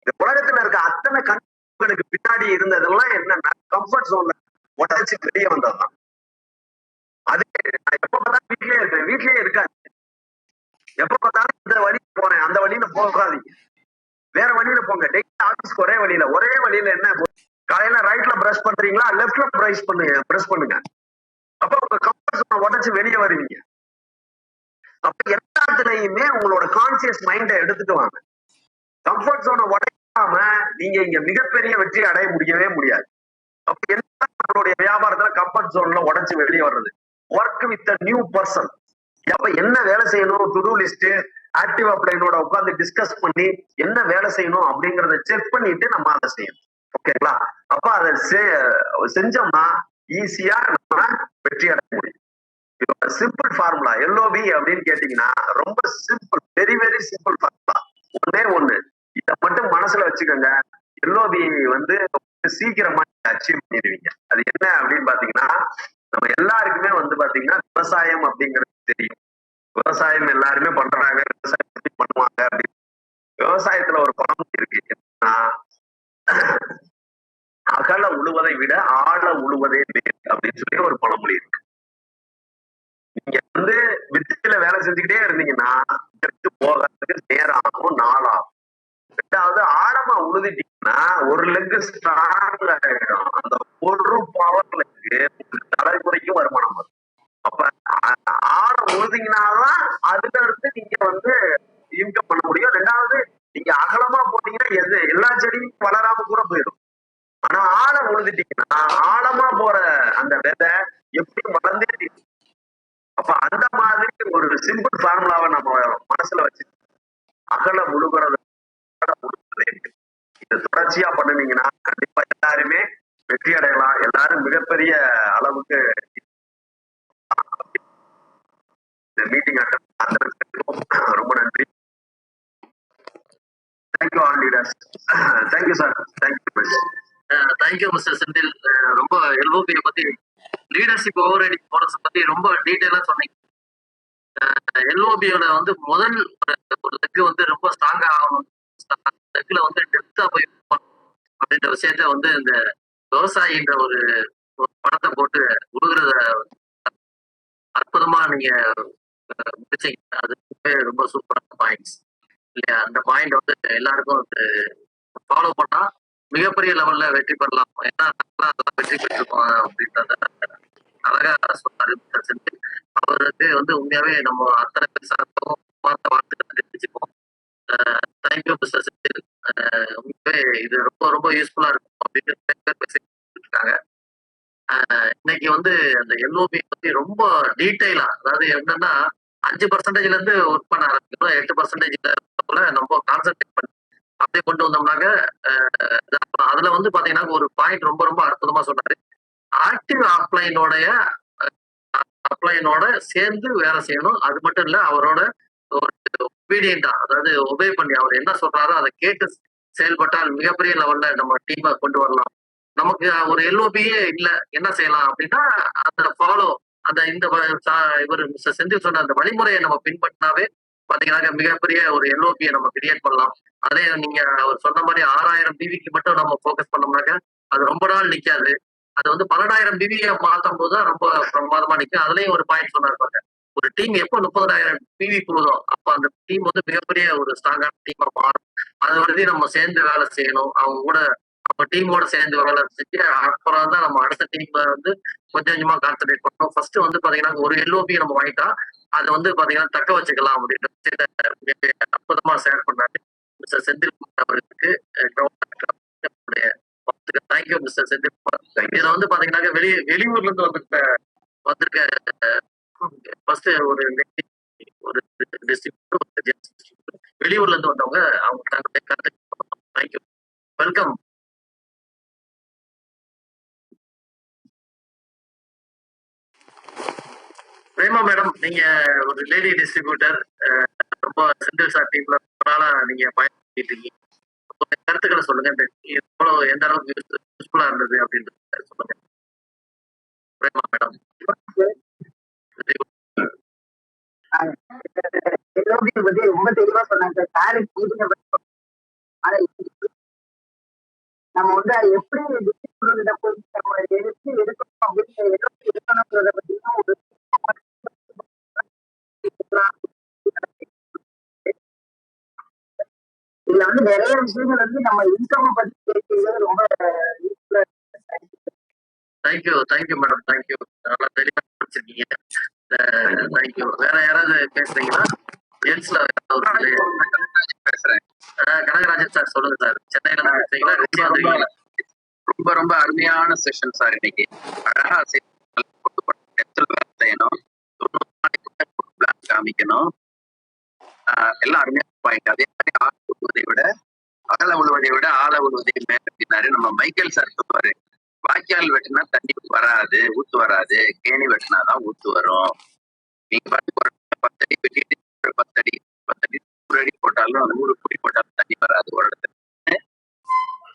[SPEAKER 2] இந்த உலகத்துல இருக்க அத்தனை கண்களுக்கு பின்னாடி இருந்ததெல்லாம் என்னன்னா கம்ஃபர்ட் ஜோன்ல உடைச்சு வெளியே வந்ததுதான். அது நான் எப்ப பார்த்தாலும் வீட்லயே இருக்கேன், வீட்லயே இருக்காது. எப்ப பார்த்தாலும் இந்த வழியில போறேன், அந்த வழியில போகாதீங்க, வேற வழியில போங்க. டெய்லி ஆபீஸ்க்கு ஒரே வழியில என்ன, காலையில ரைட்ல பிரஷ் பண்றீங்களா, லெஃப்ட்ல பிரஷ் பண்ணுங்க. அப்ப உங்க கம்ஃபர்ட் ஜோனை உடைச்சு வெளியே வருவீங்க. அப்ப எல்லாத்துலயுமே உங்களோட கான்சியஸ் மைண்டை எடுத்துட்டு வாங்க. கம்ஃபர்ட் ஜோனை உடைக்காம நீங்க இங்க மிகப்பெரிய வெற்றி அடைய முடியவே முடியாது. அப்ப என்ன நம்மளுடைய வியாபாரத்துல கம்ஃபர்ட் ஜோன்ல உடைச்சு வெளியே வர்றது, ஒர்க் வித் நியூ பர்சன். அப்ப என்ன வேலை செய்யணும், டு டூ லிஸ்ட், ஆக்டிவ் அப்ளைனோட உட்காந்து டிஸ்கஸ் பண்ணி என்ன வேலை செய்யணும் அப்படிங்கறத செக் பண்ணிட்டு நம்ம அதை செய்யணும். ஓகேங்களா? அப்ப அதை செஞ்சோம்னா ஈஸியா நம்ம வெற்றி அடைய முடியும். சிம்பிள் ஃபார்முலா LOB அப்படின்னு கேட்டீங்கன்னா ரொம்ப simple, very very simple formula. ஒண்ணு இதை மட்டும் மனசுல வச்சுக்கோங்க. LOB வந்து சீக்கிரமா அச்சீவ் பண்ணிடுவீங்க. அது என்ன அப்படின்னு பாத்தீங்கன்னா, நம்ம எல்லாருக்குமே வந்து பாத்தீங்கன்னா விவசாயம் அப்படிங்கிறது தெரியும். விவசாயம் எல்லாருமே பண்றாங்க, விவசாயம் எப்படி பண்ணுவாங்க அப்படின்னு. விவசாயத்துல ஒரு பழமொழி இருக்கு, என்னன்னா அகல உழுவதை விட ஆழ உழுவதே மேல் அப்படின்னு சொல்லி ஒரு பழமொழி இருக்கு. நீங்க வந்து வித்தியில வேலை செஞ்சுக்கிட்டே இருந்தீங்கன்னா எடுத்து போகிறதுக்கு நேரம் ஆகும், நாளாகும். ரெண்டாவது ஆழமா உழுதிட்டீங்கன்னா ஒரு லெக் ஸ்ட்ராங் ஆயிடும். அந்த ஒரு பவர் லெக்கு தலைமுறைக்கும் வருமானம் வரும். அப்ப ஆழம் உழுதிங்கனாதான் அதுல இருந்து நீங்க வந்து இன்கம் பண்ண முடியும். ரெண்டாவது நீங்க அகலமா போட்டீங்கன்னா எல்லா செடியும் வளராம கூட போயிடும். ஆனா ஆழம் உழுதிட்டீங்கன்னா ஆழமா போற அந்த விதை எப்படி வளர்ந்தே தீரும். அப்ப அந்த மாதிரி ஒரு சிம்பிள் ஃபார்முலாவை நம்ம மனசுல வச்சு அகல முழுகிறது இதை தொடர்ச்சியா பண்ணுனீங்கன்னா கண்டிப்பா எல்லாருமே வெற்றி அடையலாம். எல்லாரும் மிகப்பெரிய அளவுக்கு இந்த மீட்டிங் ரொம்ப நன்றி. Thank you all leaders. Thank you sir.
[SPEAKER 1] Thank you mister Senthil. ரொம்ப LOB பத்தி, லீடர்ஷிப் ஓவர் ரைடிங் போனஸ் பத்தி ரொம்ப டீட்டெயிலா சொன்னீங்க. LOBயோட வந்து முதல் ஒரு லெக் வந்து ரொம்ப ஸ்ட்ராங்கா ஆகணும், லெக்ல வந்து டெப்தா போய் அப்படின்ற விஷயத்த வந்து இந்த விவசாயின்ற ஒரு படத்தை போட்டு உருகிறத அற்புதமா நீங்க முடிச்சீங்க. அது ரொம்ப சூப்பரான பாயிண்ட்ஸ் இல்லையா? அந்த பாயிண்ட் வந்து எல்லாருக்கும் ஃபாலோ பண்ணா மிகப்பெரிய லெவல்ல வெற்றி பெறலாம். ஏன்னா அதெல்லாம் வெற்றி பெற்றிருக்கோம் அப்படின்றத அழகா சொன்னாரு. அவருக்கு வந்து உண்மையாவே நம்ம அத்தனை பேர் சார்பும் வாழ்த்துக்களை தெரிவிச்சுப்போம். Thank you mister Senthil. உண்மையாவே இது ரொம்ப ரொம்ப யூஸ்ஃபுல்லா இருக்கும் அப்படின்னு பேசிட்டு இருக்காங்க. இன்னைக்கு வந்து அந்த LOB பத்தி ரொம்ப டீட்டெயிலா, அதாவது என்னன்னா 5% இருந்து ஒர்க் பண்ண ஆரம்பிக்கணும், 8% நம்ம கான்சென்ட்ரேட் பண்ணி அப்படியே கொண்டு வந்தோம்னாக்க அதுல வந்து பாத்தீங்கன்னா ஒரு பாயிண்ட் ரொம்ப ரொம்ப அற்புதமா சொன்னாரு. ஆக்டிவ் ஆப்லைனோடைய அப்ளைனோட சேர்ந்து வேலை செய்யணும். அது மட்டும் இல்ல, அவரோட ஒரு ஒபீடியன்ட்டா, அதாவது ஒபே பண்ணி அவர் என்ன சொல்றாரோ அதை கேட்டு செயல்பட்டால் மிகப்பெரிய லெவல்ல நம்ம டீமை கொண்டு வரலாம். நமக்கு ஒரு எல்ஓபியே இல்ல, என்ன செய்யலாம் அப்படின்னா, அந்த ஃபாலோ அந்த இந்த இவர் மிஸ்டர் செந்தில் சொன்ன அந்த வழிமுறையை நம்ம பின்பற்றினாவே பாத்தீங்கன்னா மிகப்பெரிய ஒரு எல்ஓபியை நம்ம கிரியேட் பண்ணலாம். அதே நீங்க அவர் சொன்ன மாதிரி 6000 பிவிக்கு மட்டும் நம்ம ஃபோக்கஸ் பண்ணோம்னாக்க அது ரொம்ப நாள் நிக்காது. அது வந்து 12,000 பிவியை மாத்தும் போது தான் ரொம்ப பிரமாதமா நிற்கும். அதுலயும் ஒரு பாயிண்ட் சொன்னா இருப்பாங்க, ஒரு டீம் எப்போ 30,000 பிவி போகுதோ அப்ப அந்த டீம் வந்து மிகப்பெரிய ஒரு ஸ்ட்ராங்கான டீமா மாறும். அது வரைக்கும் நம்ம சேர்ந்து வேலை செய்யணும். அவங்க கூட நம்ம டீமோட சேர்ந்து வேலை செஞ்சு அப்புறம் தான் நம்ம அடுத்த டீம் வந்து கொஞ்சம் கொஞ்சமா கான்சென்ட்ரேட் பண்ணணும். ஃபர்ஸ்ட் வந்து பாத்தீங்கன்னா ஒரு எல்ஓபி நம்ம வாங்கிட்டா அதை வந்து பாத்தீங்கன்னா தக்க வச்சுக்கலாம் அப்படின்ற விஷயத்தை அற்புதமா ஷேர் பண்ணாரு மிஸ்டர் செந்தில் குமார் அவர்களுக்கு. Thank you mister Senthil Kumar. இதுல வந்து பாத்தீங்கன்னா வெளியூர்ல இருந்து வந்திருக்க ஃபர்ஸ்ட் ஒரு டிஸ்ட்ரிக்ட் வெளியூர்ல இருந்து வந்தவங்க அவங்க தங்களுடைய கருத்து. Thank you, welcome. பிரேமா மேடம், நீங்க ஒரு லேடி டிஸ்ட்ரிபியூட்டர், ரொம்ப செந்தில் சார் டீம்ல நீங்க பயன்படுத்திட்டு இருக்கீங்க. கருத்துக்களை சொல்லுங்க, எவ்வளவு எந்த அளவுக்கு யூஸ்ஃபுல்லா இருந்தது அப்படின்றது சொல்லுங்க பிரேமா மேடம்.
[SPEAKER 3] ரொம்ப தெளிவா சொன்னாங்க சார். நம்ம வந்து அதை எப்படி நம்ம எடுத்து எடுக்கணும் அப்படின்னு எடுக்கணுங்கிறத பத்தியும் ஒரு இதுல வந்து நிறைய விஷயங்கள் வந்து நம்ம இன்கம் பத்தி பேசுறது ரொம்ப
[SPEAKER 1] தேங்க்யூ மேடம், தேங்க்யூ. நல்லா தெளிவா படிச்சிருக்கீங்க. தேங்க்யூ. வேற யாராவது பேசுறீங்களா? ஜென்ஸ்ல பேசுறேன். கனகராஜன் சார் சொல்லுங்க சார். சென்னையில பேசுறீங்களா?
[SPEAKER 4] ரொம்ப ரொம்ப அருமையான செஷன் சார். இன்னைக்கு அழகா செய்யணும், காமிக்கணும், எல்லாம் அருமையான பாயிண்ட். அதே மாதிரி ஆழ உழுவதை விட அகல உழுவதை விட ஆழ உழுவதை மேற்பினாரு நம்ம மைக்கேல் சார் சொல்லுவாரு. வாய்க்கால் வெட்டினா தண்ணி வராது, ஊத்து வராது, கேணி வெட்டினாதான் ஊத்து வரும். நீங்க 10 அடி வெட்டிட்டு 10 அடி 100 அடி போட்டாலும் 100 குடி போட்டாலும் தண்ணி வராது ஒரு இடத்துல.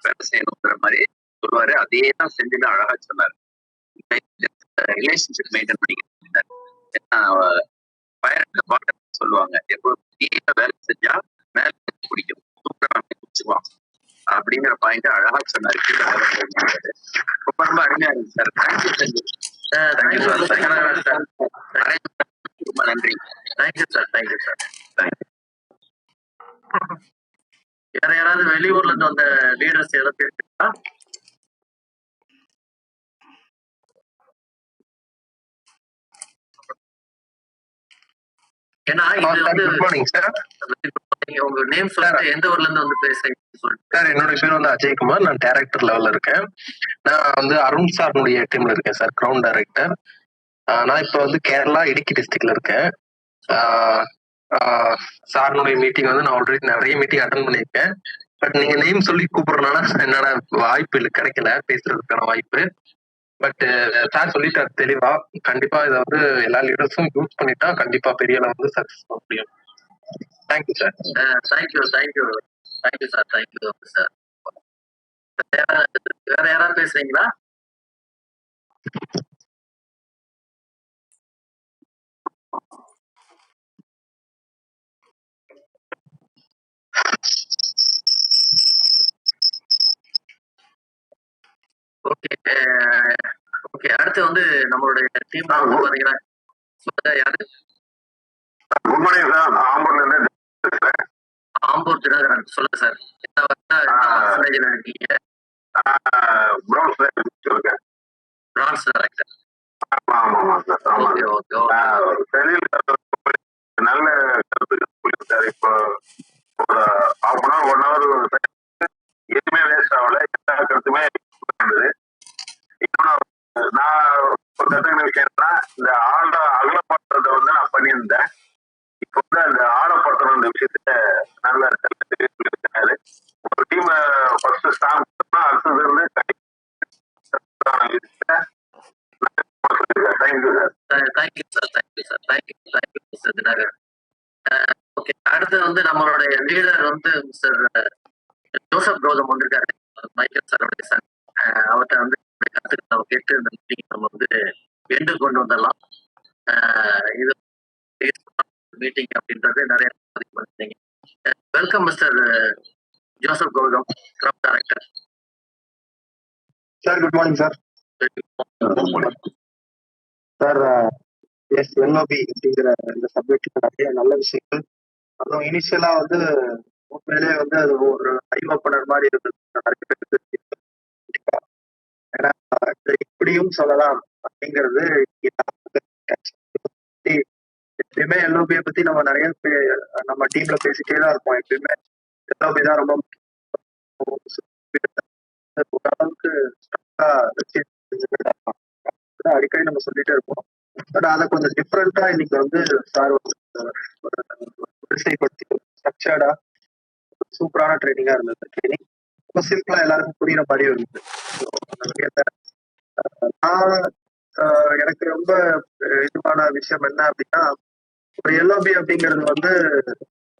[SPEAKER 4] வேலை செய்யணுங்கிற மாதிரி சொல்லுவாரு. அதே தான் செஞ்சு அழகா சொன்னாரு. ரிலேஷன்ஷிப் மெயின்டைன் பண்ணிக்கிட்டு சொல்லுவாங்க, எப்போ வேலை செஞ்சா மேல பிடிக்கும், பிடிச்சுக்குவான் அப்படிங்கிற பாயிண்ட் அழகா சொன்னாரு. ரொம்ப ரொம்ப அருமையா இருக்கு சார். Thank you sir. ரொம்ப நன்றி.
[SPEAKER 1] Thank you sir, thank you sir. வேற யாராவது வெளியூர்ல இருந்து வந்த லீடர்ஸ் ஏதாவது பேசுறீங்களா? ஏன்னா இது வந்து உங்க நேம் சொல்லிட்டு எந்த ஊர்ல இருந்து வந்து பேசுறீங்க
[SPEAKER 5] சார்? என்னோட பேர் வந்து அஜய்குமார். நான் டைரக்டர் லெவல்ல இருக்கேன். நான் வந்து அருண் சார்னுடைய டீம்ல இருக்கேன் சார், கிரவுண்ட் டைரக்டர். நான் இப்ப வந்து கேரளா இடுக்கி டிஸ்ட்ரிக்ட்ல இருக்கேன். சார்னுடைய மீட்டிங் வந்து நான் ஆல்ரெடி நிறைய மீட்டிங் அட்டன் பண்ணியிருக்கேன். பட் நீங்க நேம் சொல்லி கூப்பிடுறதுனால என்னோட வாய்ப்பு இல்லை, கிடைக்கல பேசுறதுக்கான வாய்ப்பு. பட் சார் சொல்லிட்டாரு தெளிவா. கண்டிப்பா இதை வந்து எல்லா லீடர்ஸும் யூஸ் பண்ணிட்டா கண்டிப்பா பெரிய அளவு வந்து சக்சஸ் பண்ண முடியும். Thank you sir.
[SPEAKER 1] Thank you thank you thank you sir. Thank you sir. வேற யாராவது பேசுறீங்களா? Okay okay. அடுத்து வந்து நம்மளுடைய டீம் வந்து பாத்தீங்கன்னா யாரு? ஆம்பூர் தினகரன். சொல்லுங்க சார், என்ன இருக்கீங்க? France director. Okay okay.
[SPEAKER 2] நல்ல கருத்து இப்போ ஒரு ஹாஃப் அன் ஹவர் 1 ஹவர் எதுவுமே வேஸ்ட் ஆகல. எல்லா கருத்துமே நான் ஒரு கருத்துக்கிற விஷயம்னா, இந்த அகலப்படுத்துறத வந்து நான் பண்ணியிருந்தேன். இப்போ வந்து அந்த ஆழப்படுத்தணும் இந்த விஷயத்த நல்ல சொல்லியிருக்காரு. ஒரு டீம் ஃபர்ஸ்ட் ஸ்ட்ராங் அடுத்தது வந்து thank you sir.
[SPEAKER 1] Thank you sir, thank you sir, thank you mister Dinakar. Okay, அடுத்து வந்து நம்மளுடைய லீடர் வந்து மிஸ்டர் ஜோசப் கௌதம் வந்திருக்காரு, மைக்கேல் சாரோடைய சார். அவர்கிட்ட வந்து கருத்துக்களை நம்ம கேட்டு இந்த மீட்டிங் நம்ம வந்து எண்டு கொண்டு வந்துடலாம். இது மீட்டிங் அப்படின்றது நிறைய பதிவு பண்ணிருந்தீங்க. வெல்கம் மிஸ்டர் ஜோசப் கௌதம், கிராப் director.
[SPEAKER 6] Sir good morning sir. Sir S LOP அப்படிங்கிற இந்த சப்ஜெக்ட் நிறைய நல்ல விஷயங்கள், அதுவும் இனிஷியலா வந்து உண்மையிலே வந்து அது ஒரு ஐ ஓப்பனர் மாதிரி இருந்தது நிறைய பேருக்கு. ஏன்னா இதை இப்படியும் சொல்லலாம் அப்படிங்கிறது எப்பயுமே எல்ஓபியை பத்தி நம்ம நிறைய நம்ம டீம்ல பேசிட்டே தான் இருப்போம். எப்பயுமே எல்ஓபி தான் ரொம்ப ஓரளவுக்கு அடிக்கடி நம்ம சொல்லிட்டே இருப்போம். பட் அதை கொஞ்சம் டிஃப்ரெண்டா இன்னைக்கு வந்து சார் வரிசைப்படுத்தி ஸ்ட்ரக்சர்டா சூப்பரான ட்ரைனிங்கா இருந்தது. ட்ரைனிங் ரொம்ப சிம்பிளா எல்லாருக்கும் புரியுற மாதிரி இருந்தது. நான் எனக்கு ரொம்ப இதுவான விஷயம் என்ன அப்படின்னா, ஒரு எல்ஓபி அப்படிங்கிறது வந்து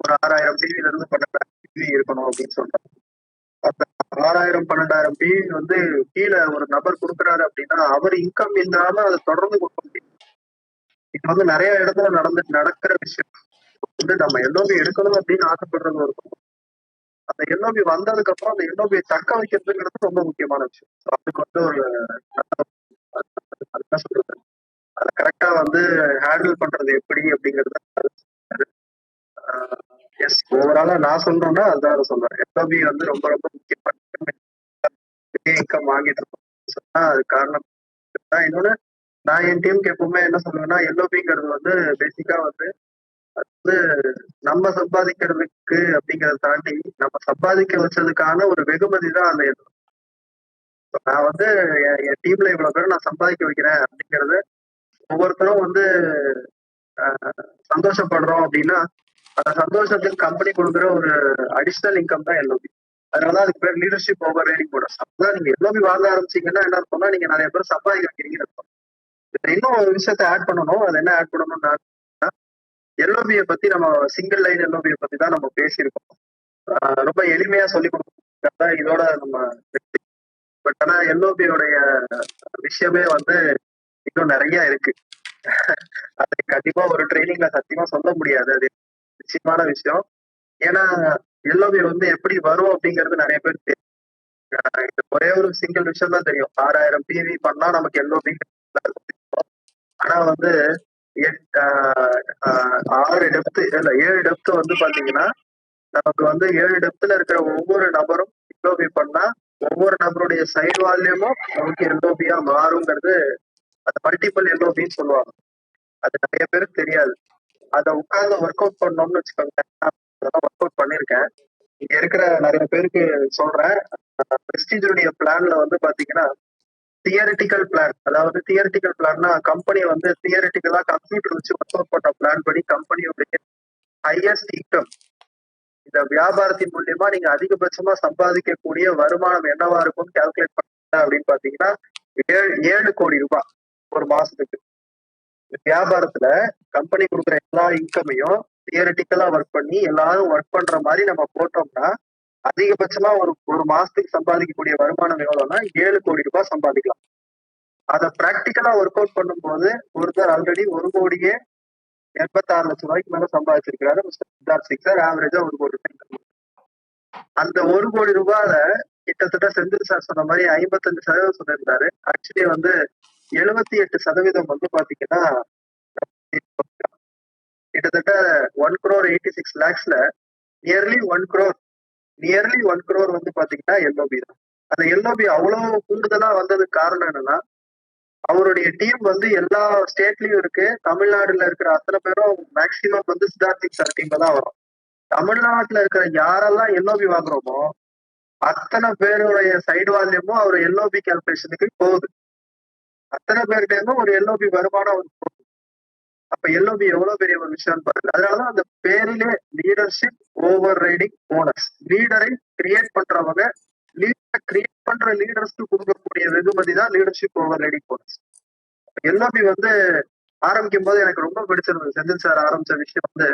[SPEAKER 6] ஒரு 6000 டிவில இருந்து 12,000 டிவி இருக்கணும் அப்படின்னு சொல்றாங்க. அந்த 6000 12,000 டிவி வந்து கீழே ஒரு நபர் கொடுக்குறாரு அப்படின்னா அவர் இன்கம் இல்லாம அதை தொடர்ந்து கொடுக்க முடியும். இது வந்து நிறைய இடத்துல நடக்கிற விஷயம். வந்து நம்ம எல்ஓபி எடுக்கணும் அப்படின்னு ஆசைப்படுறது இருக்கும். அந்த எல்ஓபி வந்ததுக்கு அப்புறம் அந்த எல்ஓபியை தக்க வைக்கிறதுங்கிறது ரொம்ப முக்கியமான விஷயம். அதுக்கு வந்து ஒரு என்ன சொல்றது, அதை கரெக்டா வந்து ஹேண்டில் பண்றது எப்படி அப்படிங்கிறது எஸ் ஓவராலா நான் சொல்றேன்னா அதுதான் சொல்றேன். எல்ஓபி வந்து ரொம்ப ரொம்ப முக்கியமான இன்கம் வாங்கிட்டு இருக்கோம் சொன்னா அது காரணம். இன்னொன்னு நான் என் டீமுக்கு எப்பவுமே என்ன சொல்லுவேன்னா, எல்ஓபிங்கிறது வந்து பேசிக்கா வந்து அது நம்ம சம்பாதிக்கிறதுக்கு அப்படிங்கறத தாண்டி நம்ம சம்பாதிக்க வச்சதுக்கான ஒரு வெகுமதி தான் அந்த எல்ஓபி. நான் வந்து என் டீம்ல இவ்வளவு பேரும் நான் சம்பாதிக்க வைக்கிறேன் அப்படிங்கறது ஒவ்வொருத்தரும் வந்து சந்தோஷப்படுறோம் அப்படின்னா அந்த சந்தோஷத்துக்கு கம்பெனி கொடுக்குற ஒரு அடிஷனல் இன்கம் தான் எல்ஓபி. அதனாலதான் அதுக்கு பேர் லீடர்ஷிப் ஓவர் ரைடிங் போனஸ். அப்பதான் நீங்க எல்ஓபி வாங்க ஆரம்பிச்சீங்கன்னா என்ன இருக்கும்னா நீங்க நிறைய பேர் சம்பாதிக்க வைக்கிறீங்கன்னு இருக்கும். இன்னும் ஒரு விஷயத்த ஆட் பண்ணணும். அது என்ன ஆட் பண்ணணும்னா, எல்ஓபியை பத்தி நம்ம சிங்கிள் லைன் எல்ஓபியை பத்தி தான் நம்ம பேசியிருக்கோம். ரொம்ப எளிமையா சொல்லி கொடுக்க இதோட நம்ம. பட் ஆனா எல்ஓபியோடைய விஷயமே வந்து இன்னும் நிறைய இருக்கு. அது கண்டிப்பா ஒரு ட்ரைனிங்ல சத்தியமா சொல்ல முடியாது. அது நிச்சயமான விஷயம். ஏன்னா எல்ஓபி வந்து எப்படி வரும் அப்படிங்கிறது நிறைய பேர் தெரியும். ஒரே ஒரு சிங்கிள் விஷயம் தான் தெரியும். 6000 டிவி பண்ணா நமக்கு எல்ஓபி. ஆனா வந்து 6 டெப்த் இல்ல 7 டெப்த் வந்து பாத்தீங்கன்னா நமக்கு வந்து 7 டெப்த்ல இருக்கிற ஒவ்வொரு நபரும் எல்ஓபி பண்ணா ஒவ்வொரு நபருடைய சைடு வால்யூமும் நமக்கு எல்ஓபியா மாறுங்கிறது அது மல்டிபிள் எல்ஓபின்னு சொல்லுவாங்க. அது நிறைய பேருக்கு தெரியாது. அதை உட்கார்ந்து ஒர்க் அவுட் பண்ணோம்னு வச்சுக்கோங்க. அதெல்லாம் ஒர்க் அவுட் பண்ணிருக்கேன். இங்க இருக்கிற நிறைய பேருக்கு சொல்றேன். பிரஸ்டீஜுடைய பிளான்ல வந்து பாத்தீங்கன்னா தியரிட்டிக்கல் பிளான், அதாவது தியரிட்டிக்கல் பிளான்னா கம்பெனி வந்து தியரிட்டிக்கலா கம்ப்யூட்டர் வச்சு ஒர்க் அவுட் பண்ண பிளான் படி கம்பெனியுடைய ஹையஸ்ட் இன்கம், இந்த வியாபாரத்தின் மூலியமா நீங்க அதிகபட்சமா சம்பாதிக்கக்கூடிய வருமானம் என்னவா இருக்கும்னு கால்குலேட் பண்ண அப்படின்னு பாத்தீங்கன்னா 7 கோடி ரூபாய் ஒரு மாசத்துக்கு. வியாபாரத்துல கம்பெனி கொடுக்குற எல்லா இன்கமையும் தியரிட்டிக்கலா ஒர்க் பண்ணி எல்லாரும் ஒர்க் பண்ற மாதிரி நம்ம போட்டோம்னா அதிகபட்சமா ஒரு மாசத்துக்கு சம்பாதிக்கக்கூடிய வருமானம் எவ்வளவுன்னா 7 கோடி ரூபாய் சம்பாதிக்கலாம். அதை பிராக்டிக்கலா ஒர்க் அவுட் பண்ணும்போது ஒருத்தர் ஆல்ரெடி 1 கோடியே 86 லட்சம் ரூபாய்க்கு மேல சம்பாதிச்சிருக்கிறாரு மிஸ்டர் சித்தார்த் சிங் சார். ஆவரேஜா 1 கோடி ரூபாய். அந்த 1 கோடி ரூபாயில கிட்டத்தட்ட செந்தில் சார் சொன்ன மாதிரி 55% சொல்லியிருந்தாரு. ஆக்சுவலி வந்து 78% வந்து பாத்தீங்கன்னா கிட்டத்தட்ட 1,86 lakhsல நியர்லி 1 crore வந்து பாத்தீங்கன்னா எல்ஓபி தான். அந்த எல்ஓபி அவ்வளவு கூடுதலா வந்ததுக்கு காரணம் என்னன்னா அவருடைய டீம் வந்து எல்லா ஸ்டேட்லயும் இருக்கு. தமிழ்நாடுல இருக்கிற அத்தனை பேரும் மேக்சிமம் வந்து சித்தார்த் சிங் சார் டீம்ல தான் வரும். தமிழ்நாட்டுல இருக்கிற யாரெல்லாம் எல்ஓபி வாங்குறோமோ அத்தனை பேருடைய சைடு வால்யூமும் அவர் எல்ஓபி கால்குலேஷனுக்கு போகுது. அத்தனை பேர்கிட்ட ஒரு எல்ஓபி வருமானம் போகுது. அப்ப எல்ஓபி எவ்வளவு பெரிய ஒரு விஷயம் பாருங்க. அதனாலதான் அந்த பேரிலே லீடர்ஷிப் ஓவர் ரைடிங் போனஸ். லீடரை கிரியேட் பண்றவங்க லீடரை கிரியேட் பண்ற லீடர்ஸ்க்கு கொடுக்கக்கூடிய வெகுமதி தான் leadership overriding bonus. LOP வந்து ஆரம்பிக்கும் போது எனக்கு ரொம்ப பிடிச்சிருந்தது. செந்தில் சார் ஆரம்பிச்ச விஷயம் வந்து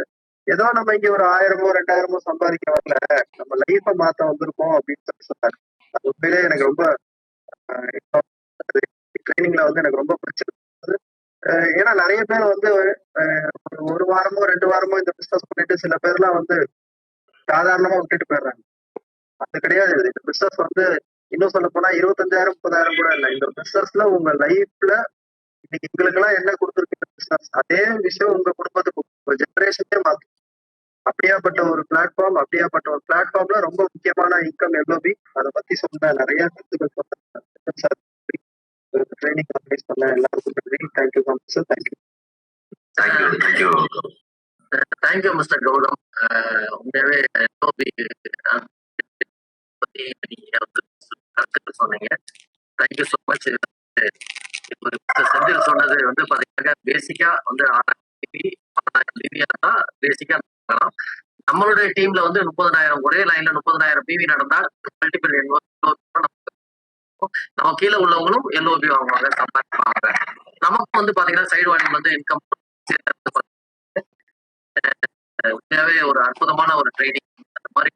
[SPEAKER 6] ஏதோ நம்ம இங்க ஒரு 1000மோ 2000மோ சம்பாதிக்க வரல, நம்ம லைஃப மாத்த வந்திருக்கோம் அப்படின்னு சொல்லி சொன்னாரு. அது உண்மையிலே எனக்கு ரொம்ப ட்ரைனிங்ல வந்து எனக்கு ரொம்ப பிடிச்சிருந்தது. ஏன்னா நிறைய பேர் வந்து ஒரு வாரமோ 2 வாரமோ இந்த பிசினஸ் பண்ணிட்டு சில பேர்லாம் வந்து சாதாரணமா விட்டுட்டு போயிடுறாங்க. அது கிடையாது. இந்த பிசினஸ் வந்து இன்னும் சொல்ல போனா 25,000 30,000 கூட இல்லை. இந்த பிசினஸ்ல உங்க லைஃப்ல இன்னைக்கு எங்களுக்கு எல்லாம் என்ன கொடுத்துருக்கு பிசினஸ், அதே விஷயம் உங்க குடும்பத்துக்கு ஒரு ஜெனரேஷனே மாற்றும். அப்படியாப்பட்ட ஒரு பிளாட்ஃபார்ம்ல ரொம்ப முக்கியமான இன்கம் எல்ஓபி. அதை பத்தி சொன்ன நிறைய கருத்துக்கள் சொன்ன ட்ரைனிங் ஆர்கனைஸ் பண்ண எல்லாருக்கும் நன்றி. Thank you sir. Thank you.
[SPEAKER 1] Thank you mister Gautham. உண்மையாவே எல்ஓபி பத்தி நீங்க வந்து கருத்துக்கள் சொன்னீங்க. Thank you so much. செந்தில் சொன்னது வந்து பாத்தீங்கன்னா பேசிக்கா வந்து 1000 தான் பேசிக்கா. நம்மளுடைய டீம்ல வந்து 30,000 ஒரே லைன்ல 30,000 பிவி நடந்தா மல்டிபிள் நம்ம கீழே உள்ளவங்களும் எல்ஓபி வாங்குவாங்க, சம்பாதிப்பாங்க. நமக்கும் வந்து பாத்தீங்கன்னா சைடு வால்யூம் வந்து இன்கம் உண்மையாவே ஒரு அற்புதமான ஒரு ட்ரைனிங். அந்த மாதிரி